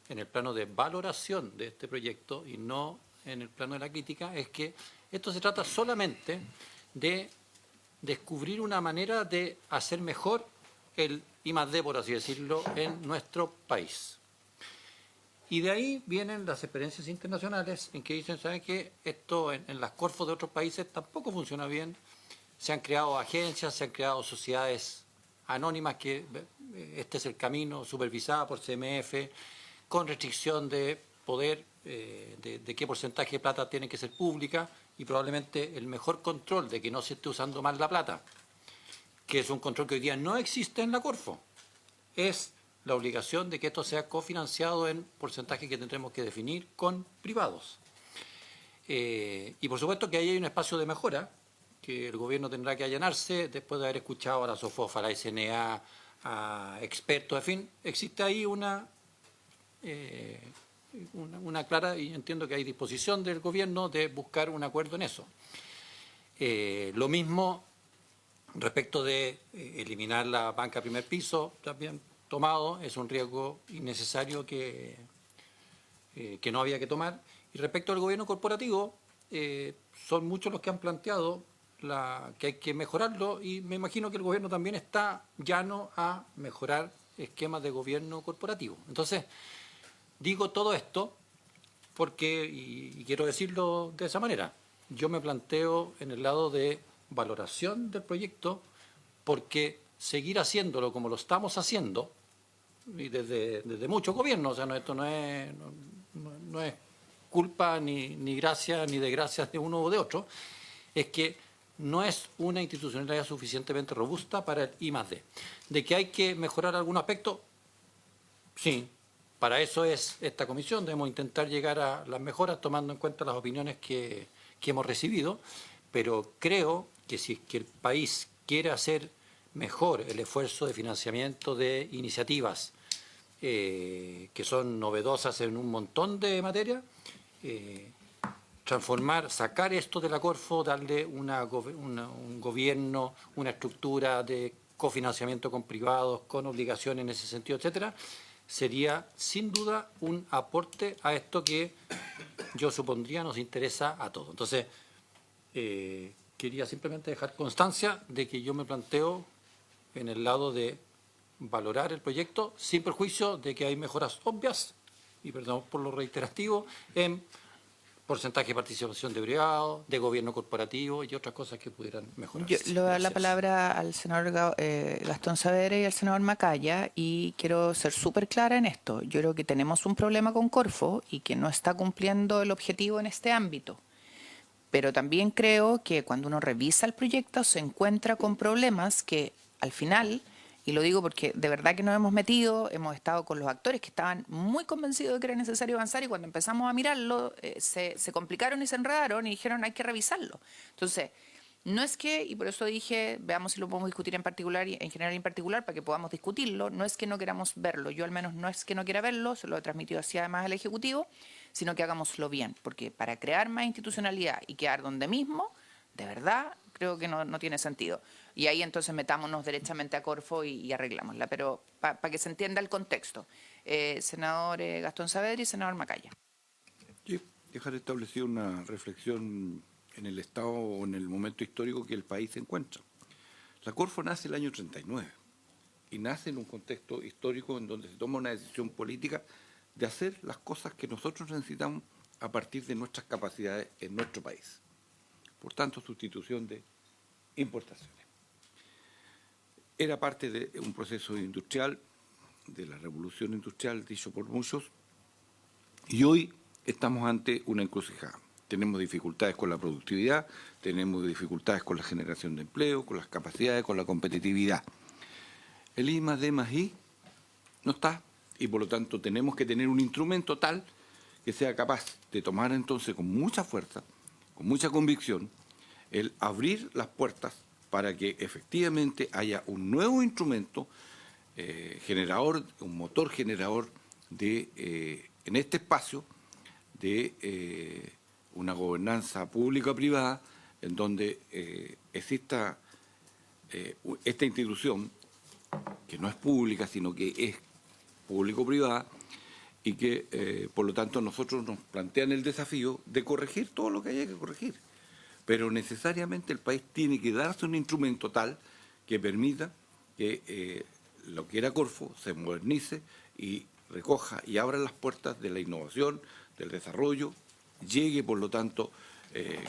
en el plano de valoración de este proyecto y no en el plano de la crítica, es que esto se trata solamente de descubrir una manera de hacer mejor el I+D, por así decirlo, en nuestro país. Y de ahí vienen las experiencias internacionales en que dicen, ¿saben qué? Esto en las Corfos de otros países tampoco funciona bien. Se han creado agencias, se han creado sociedades anónimas, que este es el camino, supervisada por CMF, con restricción de poder, de qué porcentaje de plata tiene que ser pública, y probablemente el mejor control de que no se esté usando mal la plata, que es un control que hoy día no existe en la Corfo, es la obligación de que esto sea cofinanciado en porcentaje que tendremos que definir con privados. Y por supuesto que ahí hay un espacio de mejora que el gobierno tendrá que allanarse después de haber escuchado a la SOFOF, a la SNA, a expertos, en fin, existe ahí una clara, y entiendo que hay disposición del gobierno de buscar un acuerdo en eso. Lo mismo respecto de eliminar la banca primer piso, también tomado, es un riesgo innecesario que no había que tomar. Y respecto al gobierno corporativo, son muchos los que han planteado que hay que mejorarlo, y me imagino que el gobierno también está llano a mejorar esquemas de gobierno corporativo. Entonces, Digo todo esto porque, y quiero decirlo de esa manera, yo me planteo en el lado de valoración del proyecto, porque seguir haciéndolo como lo estamos haciendo, y desde muchos gobiernos, o sea, esto no es culpa ni gracia ni desgracia de uno o de otro, es que no es una institucionalidad suficientemente robusta para el I+D. ¿De que hay que mejorar algún aspecto? Sí, para eso es esta comisión, debemos intentar llegar a las mejoras tomando en cuenta las opiniones que hemos recibido, pero creo que si es que el país quiere hacer mejor el esfuerzo de financiamiento de iniciativas que son novedosas en un montón de materias, sacar esto de la Corfo, darle un gobierno, una estructura de cofinanciamiento con privados, con obligaciones en ese sentido, etcétera, sería sin duda un aporte a esto que yo supondría nos interesa a todos. Entonces, quería simplemente dejar constancia de que yo me planteo en el lado de valorar el proyecto sin perjuicio de que hay mejoras obvias, y perdón por lo reiterativo, en porcentaje de participación de privados, de gobierno corporativo y otras cosas que pudieran mejorarse. Yo le voy a dar la palabra al senador Gastón Saavedra y al senador Macaya, y quiero ser súper clara en esto. Yo creo que tenemos un problema con Corfo y que no está cumpliendo el objetivo en este ámbito. Pero también creo que cuando uno revisa el proyecto se encuentra con problemas que al final, y lo digo porque de verdad que nos hemos metido, hemos estado con los actores que estaban muy convencidos de que era necesario avanzar, y cuando empezamos a mirarlo se complicaron y se enredaron y dijeron hay que revisarlo. Entonces, no es que, y por eso dije, veamos si lo podemos discutir en particular y en general y en particular para que podamos discutirlo, no es que no queramos verlo, yo al menos no es que no quiera verlo, se lo he transmitido así además al Ejecutivo, sino que hagámoslo bien, porque para crear más institucionalidad y quedar donde mismo, de verdad, creo que no tiene sentido. Y ahí entonces metámonos derechamente a Corfo y arreglámosla, pero para que se entienda el contexto. Senador Gastón Saavedra y senador Macaya. Sí, dejar establecida una reflexión en el estado o en el momento histórico que el país se encuentra. La Corfo nace el año 39 y nace en un contexto histórico en donde se toma una decisión política de hacer las cosas que nosotros necesitamos a partir de nuestras capacidades en nuestro país. Por tanto, sustitución de importaciones. Era parte de un proceso industrial, de la revolución industrial, dicho por muchos, y hoy estamos ante una encrucijada. Tenemos dificultades con la productividad, tenemos dificultades con la generación de empleo, con las capacidades, con la competitividad. El I+D+I no está, y por lo tanto tenemos que tener un instrumento tal que sea capaz de tomar entonces con mucha fuerza, con mucha convicción, el abrir las puertas para que efectivamente haya un nuevo instrumento generador, un motor generador de, en este espacio de una gobernanza pública-privada en donde exista esta institución que no es pública, sino que es público-privada y que, por lo tanto, nosotros nos plantean el desafío de corregir todo lo que haya que corregir. Pero necesariamente el país tiene que darse un instrumento tal que permita que lo que era Corfo se modernice y recoja y abra las puertas de la innovación, del desarrollo, llegue, por lo tanto,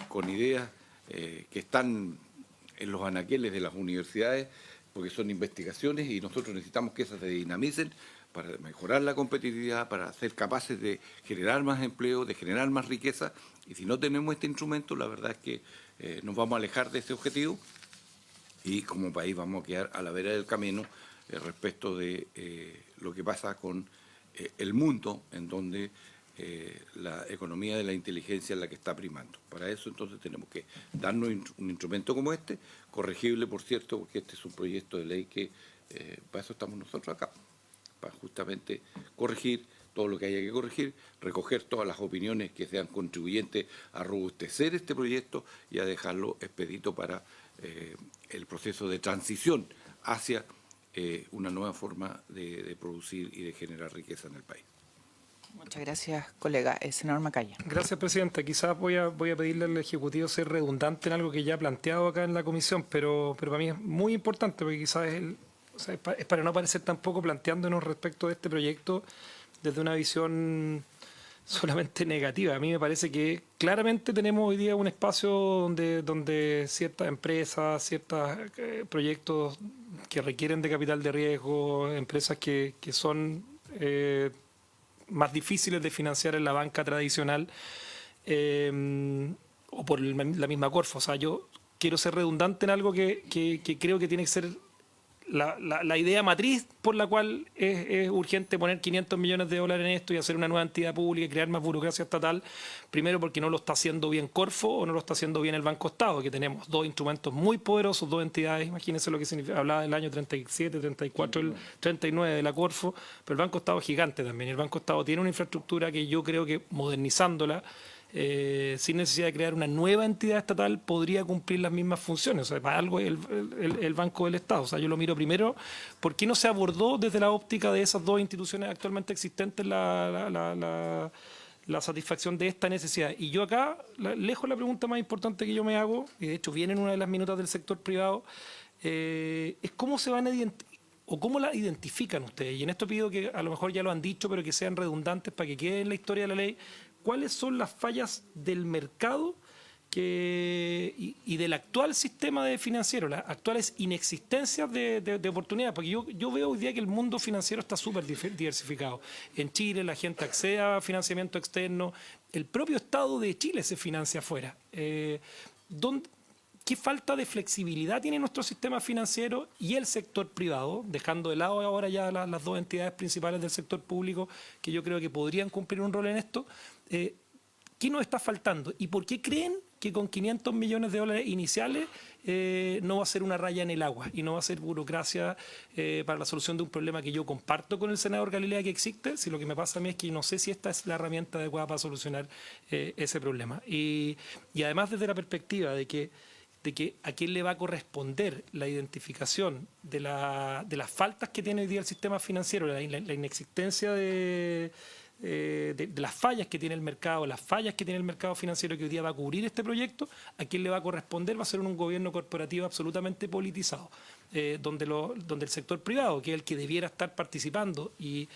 con ideas que están en los anaqueles de las universidades, porque son investigaciones y nosotros necesitamos que esas se dinamicen para mejorar la competitividad, para ser capaces de generar más empleo, de generar más riqueza. Y si no tenemos este instrumento, la verdad es que nos vamos a alejar de ese objetivo y como país vamos a quedar a la vera del camino respecto de lo que pasa con el mundo, en donde la economía de la inteligencia es la que está primando. Para eso entonces tenemos que darnos un instrumento como este, corregible por cierto, porque este es un proyecto de ley que para eso estamos nosotros acá, para justamente corregir todo lo que haya que corregir, recoger todas las opiniones que sean contribuyentes a robustecer este proyecto y a dejarlo expedito para el proceso de transición hacia una nueva forma de producir y de generar riqueza en el país. Muchas gracias, colega. Senador Macaya. Gracias, Presidenta. Quizás voy a pedirle al Ejecutivo ser redundante en algo que ya ha planteado acá en la Comisión, pero para mí es muy importante porque quizás es para no aparecer tampoco planteándonos respecto de este proyecto desde una visión solamente negativa. A mí me parece que claramente tenemos hoy día un espacio donde ciertas empresas, ciertos proyectos que requieren de capital de riesgo, empresas que son más difíciles de financiar en la banca tradicional, o por la misma Corfo. O sea, yo quiero ser redundante en algo que creo que tiene que ser la idea matriz por la cual es urgente poner 500 millones de dólares en esto y hacer una nueva entidad pública y crear más burocracia estatal. Primero porque no lo está haciendo bien Corfo o no lo está haciendo bien el Banco Estado, que tenemos dos instrumentos muy poderosos, dos entidades. Imagínense lo que significa, hablaba del año 37, 34, el 39 de la Corfo, pero el Banco Estado es gigante también. El Banco Estado tiene una infraestructura que yo creo que modernizándola, sin necesidad de crear una nueva entidad estatal, podría cumplir las mismas funciones. O sea, para algo es el Banco del Estado. O sea, yo lo miro primero, ¿por qué no se abordó desde la óptica de esas dos instituciones actualmente existentes la satisfacción de esta necesidad? Y yo acá, lejos la pregunta más importante que yo me hago, y de hecho viene en una de las minutas del sector privado, es cómo se van a o cómo la identifican ustedes. Y en esto pido que a lo mejor ya lo han dicho, pero que sean redundantes para que quede en la historia de la ley. ¿Cuáles son las fallas del mercado y del actual sistema financiero, las actuales inexistencias de oportunidades? Porque yo veo hoy día que el mundo financiero está súper diversificado. En Chile la gente accede a financiamiento externo, el propio Estado de Chile se financia afuera. ¿Qué falta de flexibilidad tiene nuestro sistema financiero y el sector privado, dejando de lado ahora ya las dos entidades principales del sector público que yo creo que podrían cumplir un rol en esto? ¿Qué nos está faltando? ¿Y por qué creen que con 500 millones de dólares iniciales no va a ser una raya en el agua y no va a ser burocracia para la solución de un problema que yo comparto con el senador Galilea que existe? Si lo que me pasa a mí es que no sé si esta es la herramienta adecuada para solucionar ese problema. Y además desde la perspectiva de que a quién le va a corresponder la identificación de las faltas que tiene hoy día el sistema financiero, la inexistencia de las fallas que tiene el mercado, las fallas que tiene el mercado financiero que hoy día va a cubrir este proyecto, a quién le va a corresponder, va a ser un gobierno corporativo absolutamente politizado, donde el sector privado, que es el que debiera estar participando y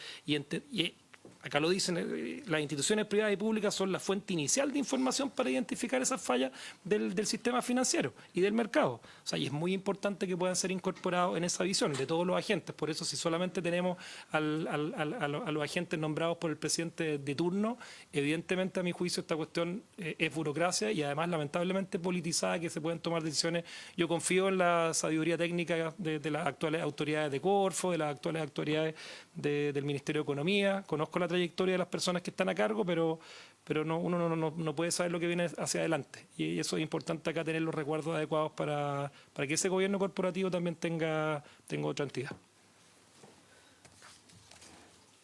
acá lo dicen, las instituciones privadas y públicas son la fuente inicial de información para identificar esas fallas del sistema financiero y del mercado. O sea, y es muy importante que puedan ser incorporados en esa visión de todos los agentes. Por eso, si solamente tenemos a los agentes nombrados por el presidente de turno, evidentemente, a mi juicio, esta cuestión es burocracia y además, lamentablemente, politizada, que se pueden tomar decisiones. Yo confío en la sabiduría técnica de las actuales autoridades de Corfo, de las actuales autoridades del Ministerio de Economía. Conozco la trayectoria de las personas que están a cargo, pero uno no puede saber lo que viene hacia adelante. Y eso es importante acá, tener los recuerdos adecuados para que ese gobierno corporativo también tenga otra entidad.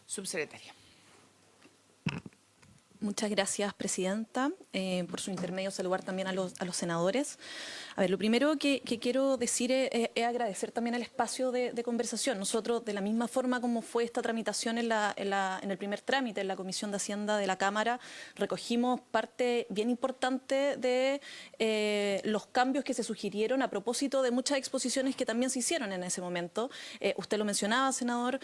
Subsecretaria. Muchas gracias, Presidenta. Por su intermedio, saludar también a los senadores. A ver, lo primero que quiero decir es agradecer también el espacio de conversación. Nosotros, de la misma forma como fue esta tramitación en el primer trámite en la Comisión de Hacienda de la Cámara, recogimos parte bien importante de los cambios que se sugirieron a propósito de muchas exposiciones que también se hicieron en ese momento. Usted lo mencionaba, senador,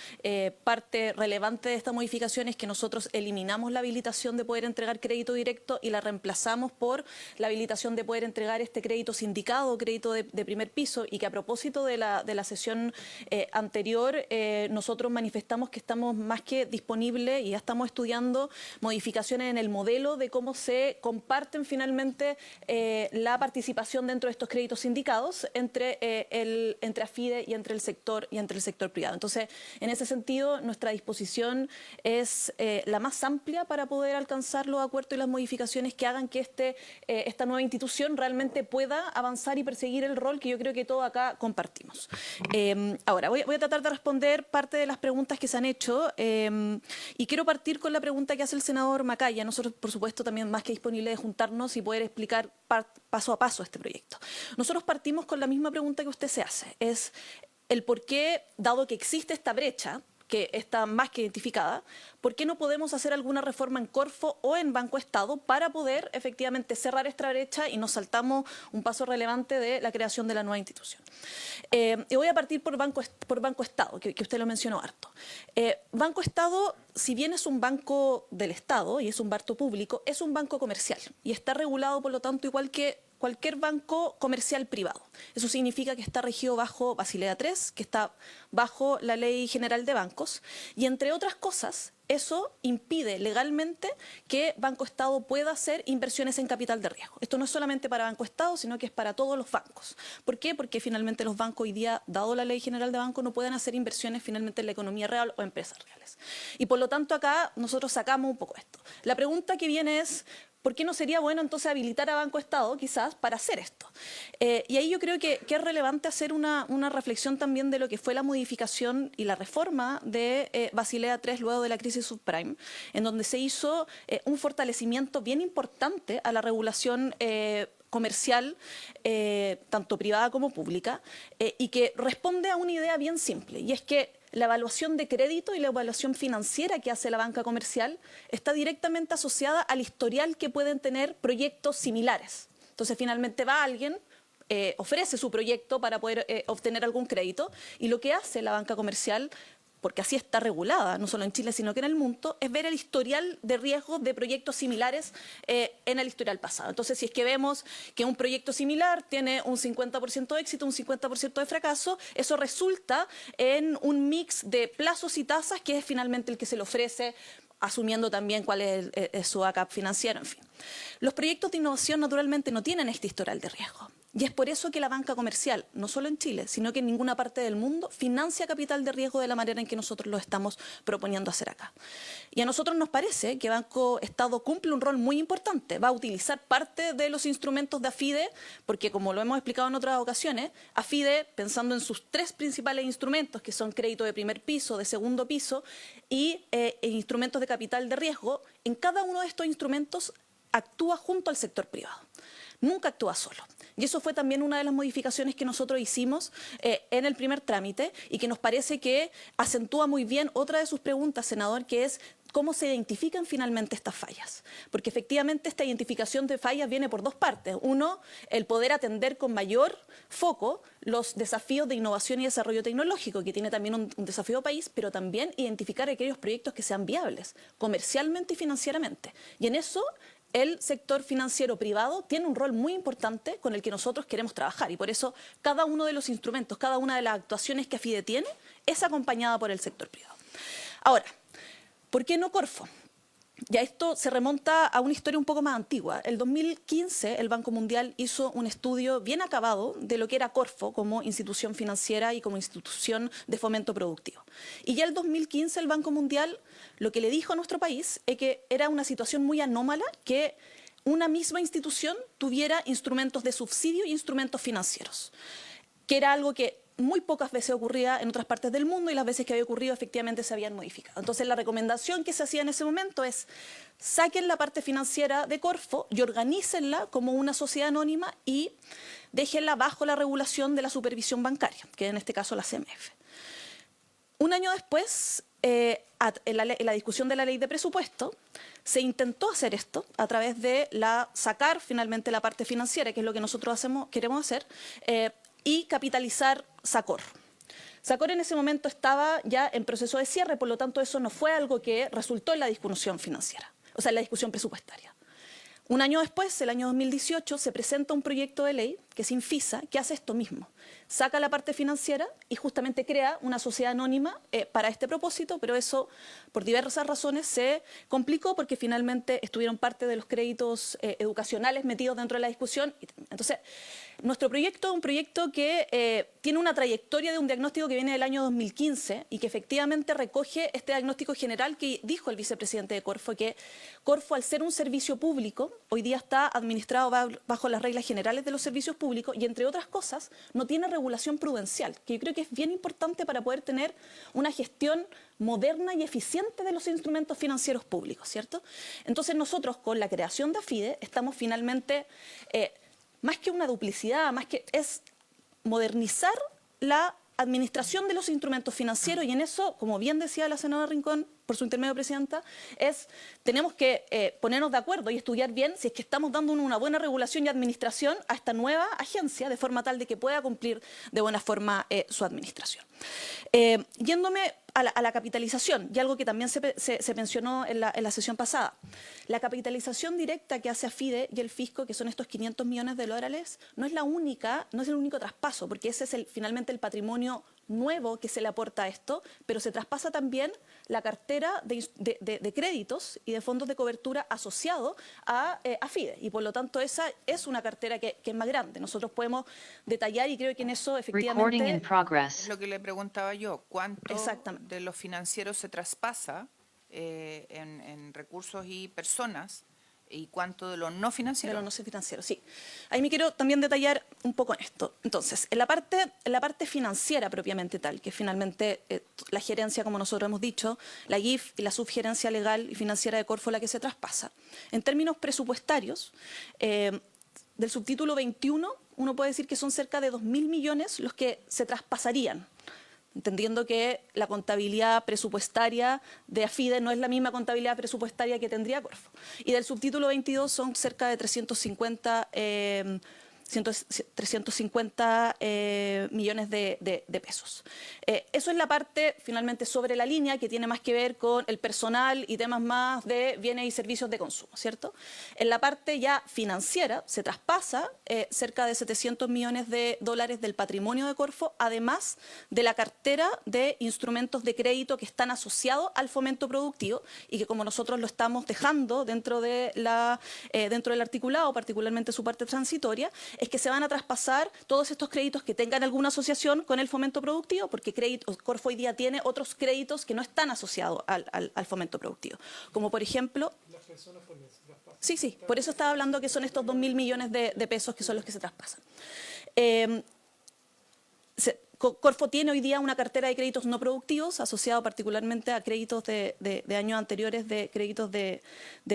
parte relevante de esta modificación es que nosotros eliminamos la habilitación de poder entregar crédito directo y la reemplazamos por la habilitación de poder entregar este crédito sindicado, crédito de primer piso, y que a propósito de la sesión anterior nosotros manifestamos que estamos más que disponibles y ya estamos estudiando modificaciones en el modelo de cómo se comparten finalmente la participación dentro de estos créditos sindicados entre AFIDE y entre el sector privado. Entonces, en ese sentido, nuestra disposición es la más amplia para poder alcanzar los acuerdos y las modificaciones que hagan que esta nueva institución realmente pueda avanzar y perseguir el rol que yo creo que todos acá compartimos. Ahora, voy a tratar de responder parte de las preguntas que se han hecho y quiero partir con la pregunta que hace el senador Macaya. Nosotros, por supuesto, también más que disponibles de juntarnos y poder explicar paso a paso este proyecto. Nosotros partimos con la misma pregunta que usted se hace, es el por qué, dado que existe esta brecha, que está más que identificada, ¿por qué no podemos hacer alguna reforma en Corfo o en Banco Estado para poder efectivamente cerrar esta brecha y nos saltamos un paso relevante de la creación de la nueva institución? Y voy a partir por Banco Estado, que usted lo mencionó harto. Banco Estado, si bien es un banco del Estado y es un banco público, es un banco comercial y está regulado, por lo tanto, igual que cualquier banco comercial privado. Eso significa que está regido bajo Basilea III, que está bajo la Ley General de Bancos, y entre otras cosas, eso impide legalmente que Banco Estado pueda hacer inversiones en capital de riesgo. Esto no es solamente para Banco Estado, sino que es para todos los bancos. ¿Por qué? Porque finalmente los bancos hoy día, dado la Ley General de Bancos, no pueden hacer inversiones finalmente en la economía real o empresas reales. Y por lo tanto acá nosotros sacamos un poco esto. La pregunta que viene es, ¿por qué no sería bueno entonces habilitar a Banco Estado quizás para hacer esto? Y ahí yo creo que es relevante hacer una reflexión también de lo que fue la modificación y la reforma de Basilea III luego de la crisis subprime, en donde se hizo un fortalecimiento bien importante a la regulación comercial, tanto privada como pública, y que responde a una idea bien simple, y es que la evaluación de crédito y la evaluación financiera que hace la banca comercial está directamente asociada al historial que pueden tener proyectos similares. Entonces, finalmente va alguien, ofrece su proyecto para poder obtener algún crédito, y lo que hace la banca comercial, porque así está regulada, no solo en Chile, sino que en el mundo, es ver el historial de riesgo de proyectos similares en el historial pasado. Entonces, si es que vemos que un proyecto similar tiene un 50% de éxito, un 50% de fracaso, eso resulta en un mix de plazos y tasas que es finalmente el que se le ofrece, asumiendo también cuál es su backup financiero, en fin. Los proyectos de innovación naturalmente no tienen este historial de riesgo. Y es por eso que la banca comercial, no solo en Chile, sino que en ninguna parte del mundo, financia capital de riesgo de la manera en que nosotros lo estamos proponiendo hacer acá. Y a nosotros nos parece que Banco Estado cumple un rol muy importante. Va a utilizar parte de los instrumentos de AFIDE, porque como lo hemos explicado en otras ocasiones, AFIDE, pensando en sus tres principales instrumentos, que son crédito de primer piso, de segundo piso y instrumentos de capital de riesgo, en cada uno de estos instrumentos actúa junto al sector privado. Nunca actúa solo. Y eso fue también una de las modificaciones que nosotros hicimos en el primer trámite y que nos parece que acentúa muy bien otra de sus preguntas, senador, que es cómo se identifican finalmente estas fallas. Porque efectivamente esta identificación de fallas viene por dos partes. Uno, el poder atender con mayor foco los desafíos de innovación y desarrollo tecnológico, que tiene también un desafío país, pero también identificar aquellos proyectos que sean viables, comercialmente y financieramente. Y en eso el sector financiero privado tiene un rol muy importante con el que nosotros queremos trabajar, y por eso cada uno de los instrumentos, cada una de las actuaciones que AFIDE tiene es acompañada por el sector privado. Ahora, ¿por qué no Corfo? Ya esto se remonta a una historia un poco más antigua. El 2015 el Banco Mundial hizo un estudio bien acabado de lo que era Corfo como institución financiera y como institución de fomento productivo. Y ya el 2015 el Banco Mundial lo que le dijo a nuestro país es que era una situación muy anómala que una misma institución tuviera instrumentos de subsidio y instrumentos financieros, que era algo que muy pocas veces ocurría en otras partes del mundo, y las veces que había ocurrido efectivamente se habían modificado. Entonces la recomendación que se hacía en ese momento es saquen la parte financiera de Corfo y organícenla como una sociedad anónima y déjenla bajo la regulación de la supervisión bancaria, que en este caso la CMF. Un año después, en la discusión de la ley de presupuesto, se intentó hacer esto a través de sacar finalmente la parte financiera, que es lo que nosotros queremos hacer, y capitalizar SACOR. SACOR en ese momento estaba ya en proceso de cierre, por lo tanto eso no fue algo que resultó en la discusión financiera, o sea, en la discusión presupuestaria. Un año después, el año 2018, se presenta un proyecto de ley, que es Infisa, que hace esto mismo. Saca la parte financiera y justamente crea una sociedad anónima para este propósito, pero eso, por diversas razones, se complicó porque finalmente estuvieron parte de los créditos educacionales metidos dentro de la discusión. Entonces, nuestro proyecto es un proyecto que tiene una trayectoria de un diagnóstico que viene del año 2015 y que efectivamente recoge este diagnóstico general que dijo el vicepresidente de Corfo, que Corfo, al ser un servicio público, hoy día está administrado bajo las reglas generales de los servicios públicos y, entre otras cosas, no tiene regulación prudencial, que yo creo que es bien importante para poder tener una gestión moderna y eficiente de los instrumentos financieros públicos, ¿cierto? Entonces nosotros, con la creación de AFIDE, estamos finalmente, más que una duplicidad, más que es modernizar la administración de los instrumentos financieros, y en eso, como bien decía la senadora Rincón, por su intermedio, Presidenta, tenemos que ponernos de acuerdo y estudiar bien si es que estamos dando una buena regulación y administración a esta nueva agencia, de forma tal de que pueda cumplir de buena forma su administración. Yéndome a la capitalización, y algo que también se mencionó en la sesión pasada. La capitalización directa que hace AFIDE y el fisco, que son estos 500 millones de dólares, no es el único traspaso, porque ese es finalmente el patrimonio nuevo que se le aporta a esto, pero se traspasa también la cartera de créditos y de fondos de cobertura asociado a FIDE, y por lo tanto esa es una cartera que es más grande. Nosotros podemos detallar, y creo que en eso efectivamente es lo que le preguntaba yo, ¿cuánto de los financieros se traspasa en recursos y personas? ¿Y cuánto de los no financieros? De los no financieros, sí. Ahí me quiero también detallar un poco en esto. Entonces, en la parte financiera propiamente tal, que finalmente la gerencia, como nosotros hemos dicho, la GIF y la subgerencia legal y financiera de Corfo la que se traspasa. En términos presupuestarios, del subtítulo 21, uno puede decir que son cerca de 2.000 millones los que se traspasarían, entendiendo que la contabilidad presupuestaria de AFIDE no es la misma contabilidad presupuestaria que tendría Corfo. Y del subtítulo 22 son cerca de 350 millones de pesos. Eso es la parte finalmente sobre la línea, que tiene más que ver con el personal y temas más de bienes y servicios de consumo, ¿cierto? En la parte ya financiera se traspasa cerca de 700 millones de dólares del patrimonio de Corfo, además de la cartera de instrumentos de crédito que están asociados al fomento productivo y que, como nosotros lo estamos dejando dentro del articulado, particularmente su parte transitoria, es que se van a traspasar todos estos créditos que tengan alguna asociación con el fomento productivo, porque Corfo hoy día tiene otros créditos que no están asociados al fomento productivo. Como por ejemplo... Sí, por eso estaba hablando que son estos 2.000 millones de pesos que son los que se traspasan. Corfo tiene hoy día una cartera de créditos no productivos asociado particularmente a créditos de años anteriores, de créditos de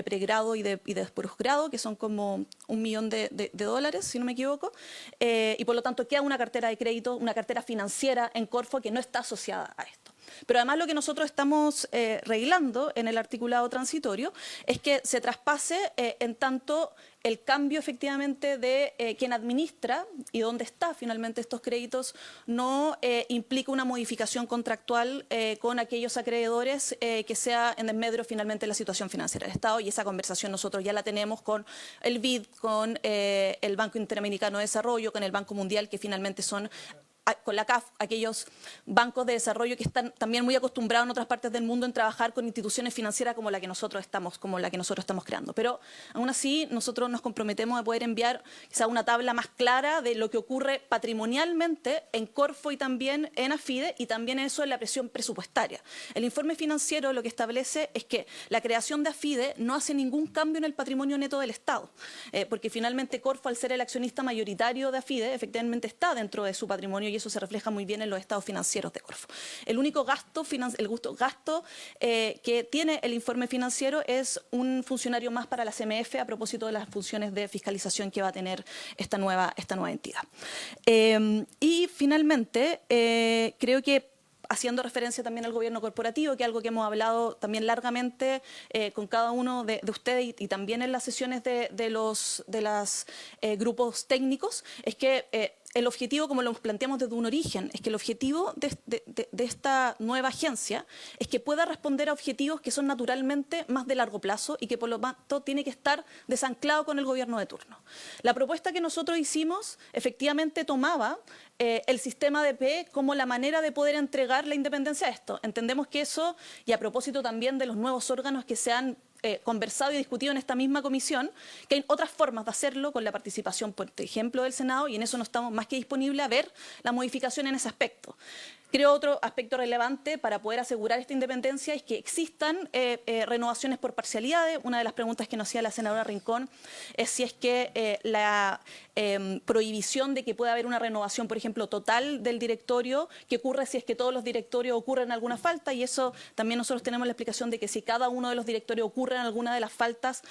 pregrado y de posgrado, que son como $1 millón de dólares, si no me equivoco, y por lo tanto queda una cartera de crédito, una cartera financiera en Corfo que no está asociada a esto. Pero además lo que nosotros estamos reglando en el articulado transitorio es que se traspase en tanto el cambio efectivamente de quien administra y dónde está finalmente estos créditos no implica una modificación contractual con aquellos acreedores que sea en desmedro finalmente de la situación financiera del Estado, y esa conversación nosotros ya la tenemos con el BID, con el Banco Interamericano de Desarrollo, con el Banco Mundial, que finalmente son, con la CAF, aquellos bancos de desarrollo que están también muy acostumbrados en otras partes del mundo en trabajar con instituciones financieras como la que nosotros estamos creando. Pero aún así nosotros nos comprometemos a poder enviar quizá una tabla más clara de lo que ocurre patrimonialmente en Corfo y también en AFIDE, y también eso en la presión presupuestaria. El informe financiero lo que establece es que la creación de AFIDE no hace ningún cambio en el patrimonio neto del Estado, porque finalmente Corfo, al ser el accionista mayoritario de AFIDE, efectivamente está dentro de su patrimonio, y eso se refleja muy bien en los estados financieros de Corfo. El único gasto que tiene el informe financiero es un funcionario más para la CMF a propósito de las funciones de fiscalización que va a tener esta nueva entidad. Y finalmente, creo que, haciendo referencia también al gobierno corporativo, que es algo que hemos hablado también largamente con cada uno de ustedes y también en las sesiones de los grupos técnicos, es que el objetivo, como lo planteamos desde un origen, es que el objetivo de esta nueva agencia es que pueda responder a objetivos que son naturalmente más de largo plazo y que por lo tanto tiene que estar desanclado con el gobierno de turno. La propuesta que nosotros hicimos efectivamente tomaba el sistema de P como la manera de poder entregar la independencia a esto. Entendemos que eso, y a propósito también de los nuevos órganos que se han conversado y discutido en esta misma comisión, que hay otras formas de hacerlo con la participación, por ejemplo, del Senado, y en eso no estamos más que disponibles a ver la modificación en ese aspecto. Creo otro aspecto relevante para poder asegurar esta independencia es que existan renovaciones por parcialidades. Una de las preguntas que nos hacía la senadora Rincón es si es que la prohibición de que pueda haber una renovación, por ejemplo, total del directorio, que ocurre si es que todos los directorios ocurren alguna falta, y eso también nosotros tenemos la explicación de que si cada uno de los directorios ocurre incurra en alguna de las faltas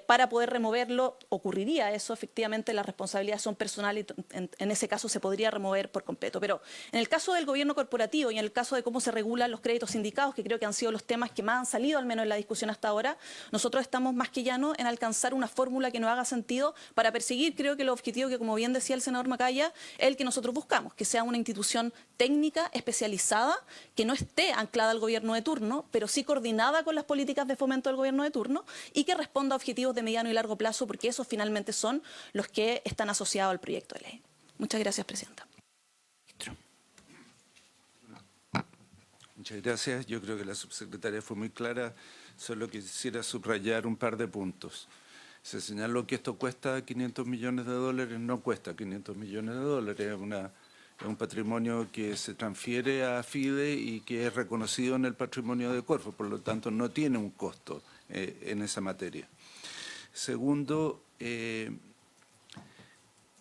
para poder removerlo. Ocurriría eso, efectivamente las responsabilidades son personales y en ese caso se podría remover por completo. Pero en el caso del gobierno corporativo y en el caso de cómo se regulan los créditos sindicados, que creo que han sido los temas que más han salido, al menos en la discusión hasta ahora, nosotros estamos más que llanos en alcanzar una fórmula que nos haga sentido para perseguir, creo que el objetivo que, como bien decía el senador Macaya, es el que nosotros buscamos, que sea una institución técnica, especializada, que no esté anclada al gobierno de turno, pero sí coordinada con las políticas de fomento del gobierno de turno y que responda a objetivos de mediano y largo plazo, porque esos finalmente son los que están asociados al proyecto de ley. Muchas gracias, presidenta. Muchas gracias. Yo creo que la subsecretaria fue muy clara. Solo quisiera subrayar un par de puntos. Se señaló que esto cuesta 500 millones de dólares. No cuesta 500 millones de dólares. Es un patrimonio que se transfiere a FIDE y que es reconocido en el patrimonio de Corfo. Por lo tanto, no tiene un costo en esa materia. Segundo,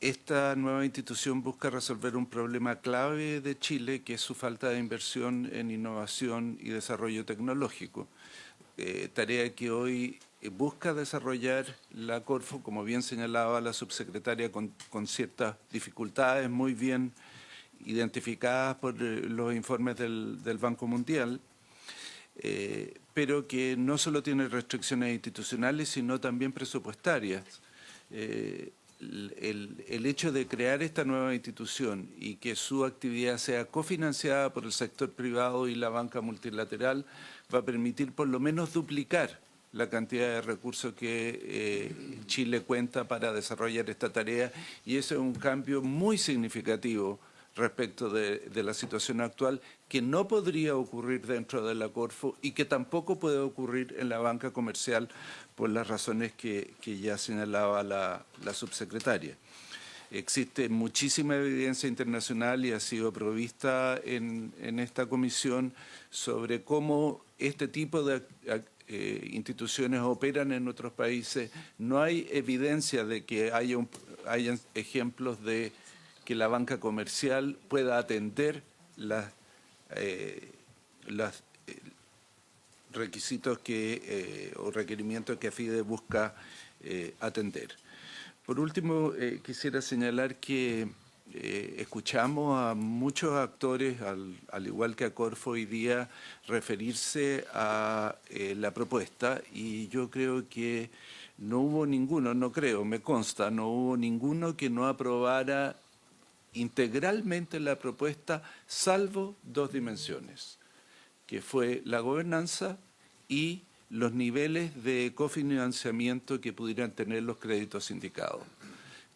esta nueva institución busca resolver un problema clave de Chile, que es su falta de inversión en innovación y desarrollo tecnológico. Tarea que hoy busca desarrollar la Corfo, como bien señalaba la subsecretaria, con ciertas dificultades muy bien identificadas por los informes del Banco Mundial, pero que no solo tiene restricciones institucionales, sino también presupuestarias. El hecho de crear esta nueva institución y que su actividad sea cofinanciada por el sector privado y la banca multilateral va a permitir por lo menos duplicar la cantidad de recursos que Chile cuenta para desarrollar esta tarea, y eso es un cambio muy significativo respecto de la situación actual, que no podría ocurrir dentro de la Corfo y que tampoco puede ocurrir en la banca comercial por las razones que ya señalaba la subsecretaria. Existe muchísima evidencia internacional y ha sido provista en esta comisión sobre cómo este tipo de instituciones operan en otros países. No hay evidencia de que hayan ejemplos de que la banca comercial pueda atender los requisitos o requerimientos que FIDE busca atender. Por último, quisiera señalar que escuchamos a muchos actores, al igual que a Corfo hoy día, referirse a la propuesta, y yo creo que no hubo ninguno, no creo, me consta, no hubo ninguno que no aprobara integralmente la propuesta, salvo dos dimensiones, que fue la gobernanza y los niveles de cofinanciamiento que pudieran tener los créditos sindicados.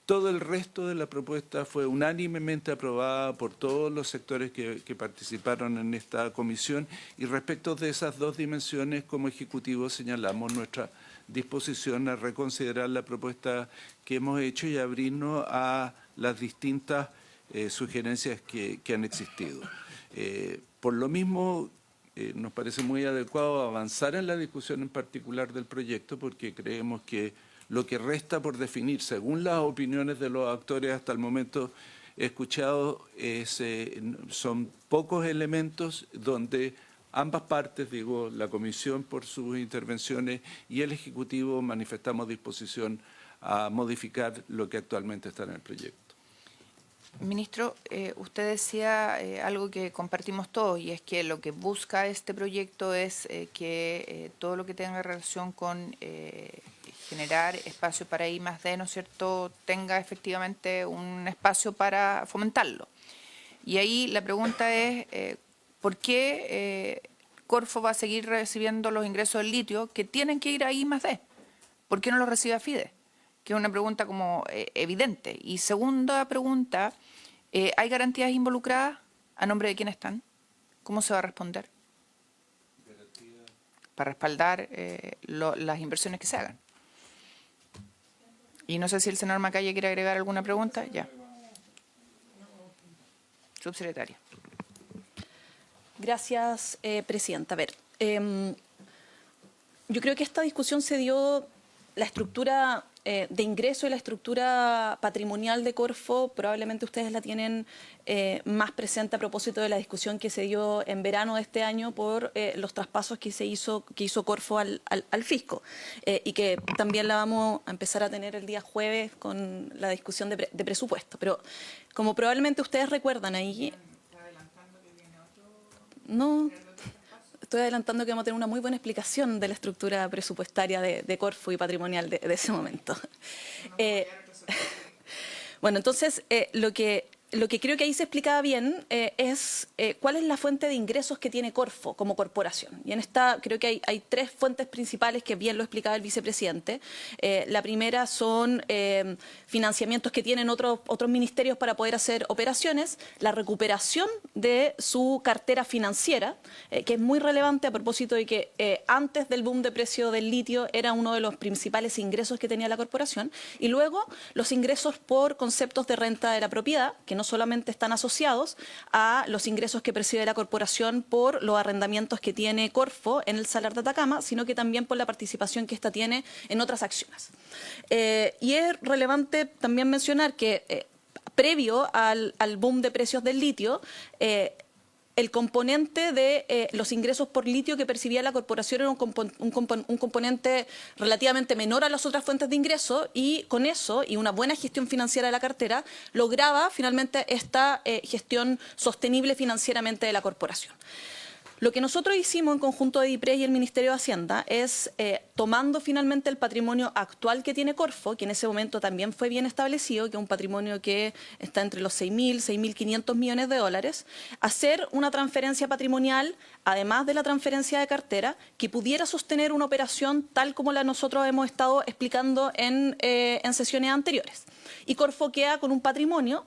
Todo el resto de la propuesta fue unánimemente aprobada por todos los sectores que participaron en esta comisión, y respecto de esas dos dimensiones, como Ejecutivo señalamos nuestra disposición a reconsiderar la propuesta que hemos hecho y abrirnos a las distintas sugerencias que han existido. Por lo mismo, nos parece muy adecuado avanzar en la discusión en particular del proyecto, porque creemos que lo que resta por definir, según las opiniones de los actores hasta el momento escuchados, son pocos elementos donde ambas partes, digo, la Comisión por sus intervenciones y el Ejecutivo, manifestamos disposición a modificar lo que actualmente está en el proyecto. Ministro, usted decía algo que compartimos todos, y es que lo que busca este proyecto es que todo lo que tenga relación con generar espacio para I+D, ¿no es cierto?, tenga efectivamente un espacio para fomentarlo. Y ahí la pregunta es, ¿por qué Corfo va a seguir recibiendo los ingresos del litio que tienen que ir a I+D? ¿Por qué no los recibe a FIDE? Que es una pregunta como evidente. Y segunda pregunta, ¿hay garantías involucradas? ¿A nombre de quién están? ¿Cómo se va a responder? Para respaldar las inversiones que se hagan. Y no sé si el senador Macaya quiere agregar alguna pregunta. Ya. Subsecretaria. Gracias, presidenta. A ver, yo creo que esta discusión se dio, la estructura de ingreso y la estructura patrimonial de Corfo, probablemente ustedes la tienen más presente a propósito de la discusión que se dio en verano de este año por los traspasos que hizo Corfo al fisco, y que también la vamos a empezar a tener el día jueves con la discusión de presupuesto. Pero como probablemente ustedes recuerdan ahí... No, estoy adelantando que vamos a tener una muy buena explicación de la estructura presupuestaria de Corfo y patrimonial de ese momento. Bueno, entonces, lo que creo que ahí se explicaba bien es cuál es la fuente de ingresos que tiene Corfo como corporación. Y en esta creo que hay tres fuentes principales que bien lo explicaba el vicepresidente. La primera son financiamientos que tienen otros ministerios para poder hacer operaciones, la recuperación de su cartera financiera, que es muy relevante a propósito de que antes del boom de precio del litio era uno de los principales ingresos que tenía la corporación, y luego los ingresos por conceptos de renta de la propiedad, que no solamente están asociados a los ingresos que percibe la corporación por los arrendamientos que tiene Corfo en el Salar de Atacama, sino que también por la participación que ésta tiene en otras acciones. Y es relevante también mencionar que previo al boom de precios del litio, el componente de los ingresos por litio que percibía la corporación era un componente relativamente menor a las otras fuentes de ingreso, y con eso y una buena gestión financiera de la cartera lograba finalmente esta gestión sostenible financieramente de la corporación. Lo que nosotros hicimos en conjunto de DIPRES y el Ministerio de Hacienda es, tomando finalmente el patrimonio actual que tiene Corfo, que en ese momento también fue bien establecido, que es un patrimonio que está entre los 6.000, 6.500 millones de dólares, hacer una transferencia patrimonial, además de la transferencia de cartera, que pudiera sostener una operación tal como la nosotros hemos estado explicando en sesiones anteriores. Y Corfo queda con un patrimonio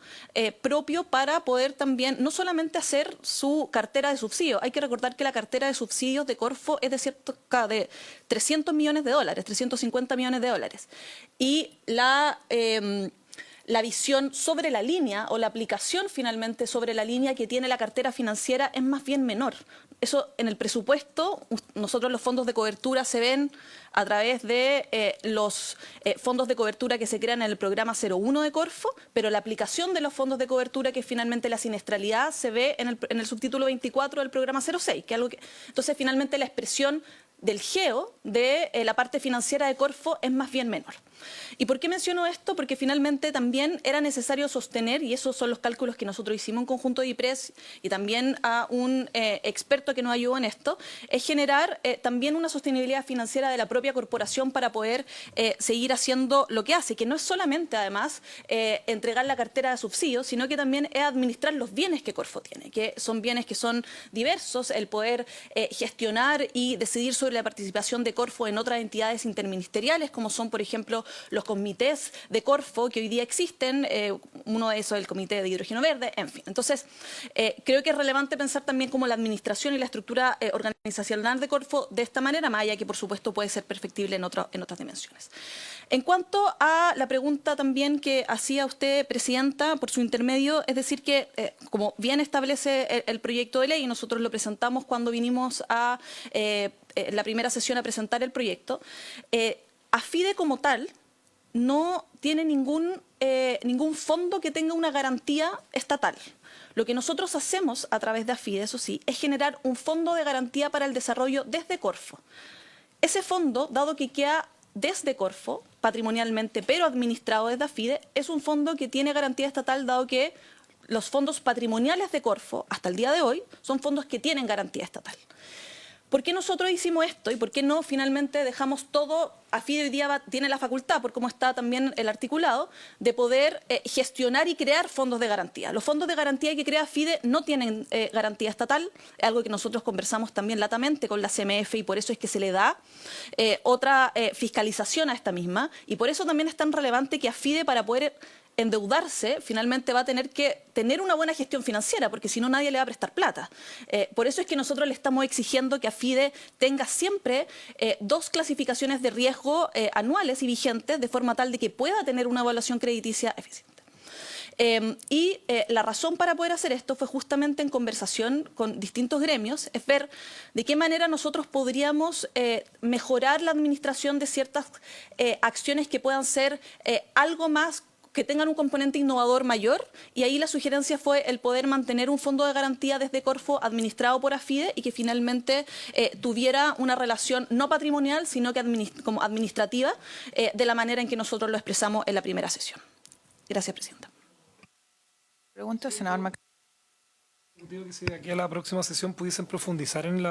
propio para poder también, no solamente hacer su cartera de subsidios, hay que recordar que la cartera de subsidios de Corfo es de cerca de 300 millones de dólares, 350 millones de dólares. Y la visión sobre la línea o la aplicación finalmente sobre la línea que tiene la cartera financiera es más bien menor. Eso en el presupuesto, nosotros los fondos de cobertura se ven a través de los fondos de cobertura que se crean en el programa 01 de Corfo, pero la aplicación de los fondos de cobertura, que es finalmente la siniestralidad, se ve en el subtítulo 24 del programa 06, que es algo que... Entonces, finalmente, la expresión del GEO de la parte financiera de Corfo es más bien menor. ¿Y por qué menciono esto? Porque finalmente también era necesario sostener, y esos son los cálculos que nosotros hicimos en conjunto de DIPRES y también a un experto que nos ayudó en esto, es generar también una sostenibilidad financiera de la propia corporación para poder seguir haciendo lo que hace, que no es solamente además entregar la cartera de subsidios, sino que también es administrar los bienes que Corfo tiene, que son bienes que son diversos, el poder gestionar y decidir sobre la participación de Corfo en otras entidades interministeriales, como son, por ejemplo, los comités de Corfo que hoy día existen, uno de esos es el Comité de Hidrógeno Verde, en fin. Entonces, creo que es relevante pensar también como la administración y la estructura organizacional de Corfo de esta manera, más allá que por supuesto puede ser perfectible en otras dimensiones. En cuanto a la pregunta también que hacía usted, Presidenta, por su intermedio, es decir que, como bien establece el proyecto de ley, y nosotros lo presentamos cuando vinimos a la primera sesión a presentar el proyecto, AFIDE como tal no tiene ningún fondo que tenga una garantía estatal. Lo que nosotros hacemos a través de AFIDE, eso sí, es generar un fondo de garantía para el desarrollo desde Corfo. Ese fondo, dado que queda desde Corfo, patrimonialmente, pero administrado desde AFIDE, es un fondo que tiene garantía estatal, dado que los fondos patrimoniales de Corfo, hasta el día de hoy, son fondos que tienen garantía estatal. ¿Por qué nosotros hicimos esto y por qué no finalmente dejamos todo? AFIDE hoy día tiene la facultad, por cómo está también el articulado, de poder gestionar y crear fondos de garantía. Los fondos de garantía que crea AFIDE no tienen garantía estatal, es algo que nosotros conversamos también latamente con la CMF y por eso es que se le da otra fiscalización a esta misma, y por eso también es tan relevante que AFIDE, para poder endeudarse, finalmente va a tener que tener una buena gestión financiera, porque si no nadie le va a prestar plata. Por eso es que nosotros le estamos exigiendo que AFIDE tenga siempre 2 clasificaciones de riesgo anuales y vigentes, de forma tal de que pueda tener una evaluación crediticia eficiente. La razón para poder hacer esto fue justamente en conversación con distintos gremios, es ver de qué manera nosotros podríamos mejorar la administración de ciertas acciones que puedan ser algo más, que tengan un componente innovador mayor, y ahí la sugerencia fue el poder mantener un fondo de garantía desde Corfo administrado por AFIDE y que finalmente tuviera una relación no patrimonial, sino que como administrativa, de la manera en que nosotros lo expresamos en la primera sesión. Gracias, Presidenta. Pregunta, senador Mac. Digo que si de aquí a la próxima sesión pudiesen profundizar en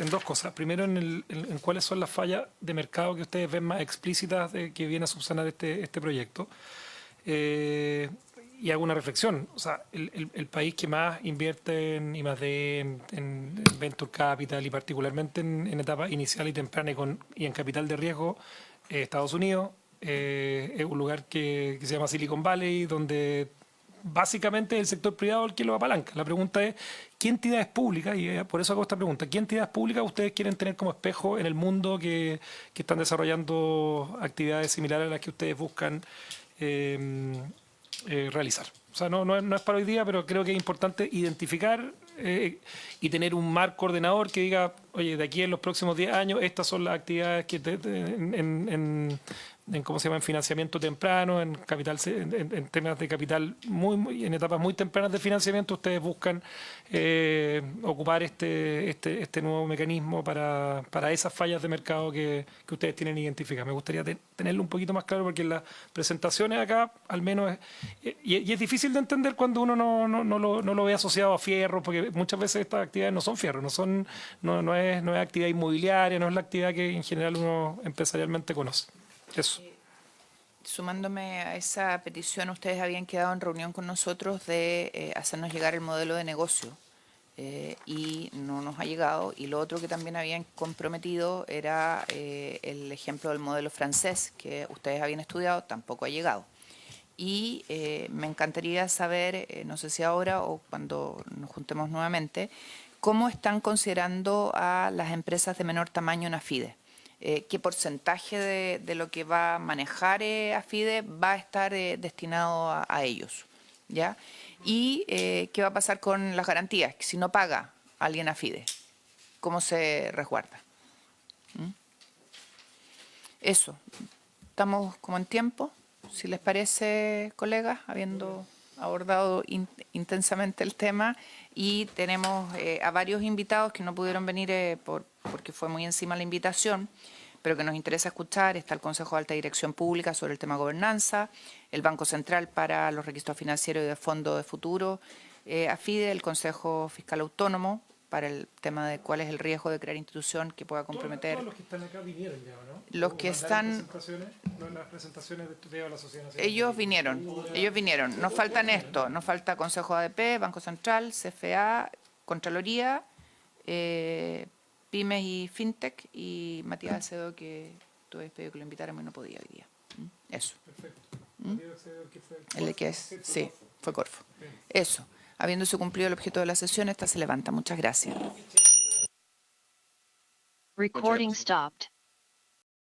dos cosas. Primero, en cuáles son las fallas de mercado que ustedes ven más explícitas que viene a subsanar este proyecto. Y hago una reflexión. O sea, el país que más invierte en I+D, en Venture Capital y particularmente en etapa inicial y temprana y en capital de riesgo, Estados Unidos. Es un lugar que se llama Silicon Valley, donde básicamente el sector privado el que lo apalanca. La pregunta es, ¿qué entidades públicas, y por eso hago esta pregunta, qué entidades públicas ustedes quieren tener como espejo en el mundo que están desarrollando actividades similares a las que ustedes buscan realizar? O sea, no es para hoy día, pero creo que es importante identificar y tener un marco ordenador que diga, oye, de aquí en los próximos 10 años, estas son las actividades que ¿cómo se llama? En financiamiento temprano, en temas de capital en etapas muy tempranas de financiamiento, ustedes buscan ocupar este nuevo mecanismo para esas fallas de mercado que ustedes tienen identificadas. Me gustaría tenerlo un poquito más claro, porque en las presentaciones acá, al menos, y es difícil de entender cuando uno no lo ve asociado a fierro, porque muchas veces estas actividades no son fierro, no es actividad inmobiliaria, no es la actividad que en general uno empresarialmente conoce. Eso. Sumándome a esa petición, ustedes habían quedado en reunión con nosotros de hacernos llegar el modelo de negocio y no nos ha llegado. Y lo otro que también habían comprometido era el ejemplo del modelo francés que ustedes habían estudiado, tampoco ha llegado. Y me encantaría saber, no sé si ahora o cuando nos juntemos nuevamente, cómo están considerando a las empresas de menor tamaño en AFIDE. ¿Qué porcentaje de lo que va a manejar AFIDE va a estar destinado a ellos? ¿Ya? ¿Y qué va a pasar con las garantías? Si no paga alguien AFIDE, ¿cómo se resguarda? Eso. Estamos como en tiempo. Si les parece, colegas, habiendo abordado intensamente el tema, y tenemos a varios invitados que no pudieron venir porque fue muy encima la invitación, pero que nos interesa escuchar. Está el Consejo de Alta Dirección Pública sobre el tema gobernanza, el Banco Central para los registros financieros y de fondo de futuro, AFIDE, el Consejo Fiscal Autónomo para el tema de cuál es el riesgo de crear institución que pueda comprometer. Todos los que están acá vinieron ya, ¿no? Los que están... Las presentaciones de la Sociedad Nacional. Ellos vinieron. Nos faltan esto, nos falta Consejo ADP, Banco Central, CFA, Contraloría, Pymes y FinTech, y Matías Acedo, que tuve pedido que lo invitáramos y no podía hoy día. Eso. Perfecto. El que es, sí, fue Corfo. Eso. Habiéndose cumplido el objeto de la sesión, esta se levanta. Muchas gracias. Recording stopped.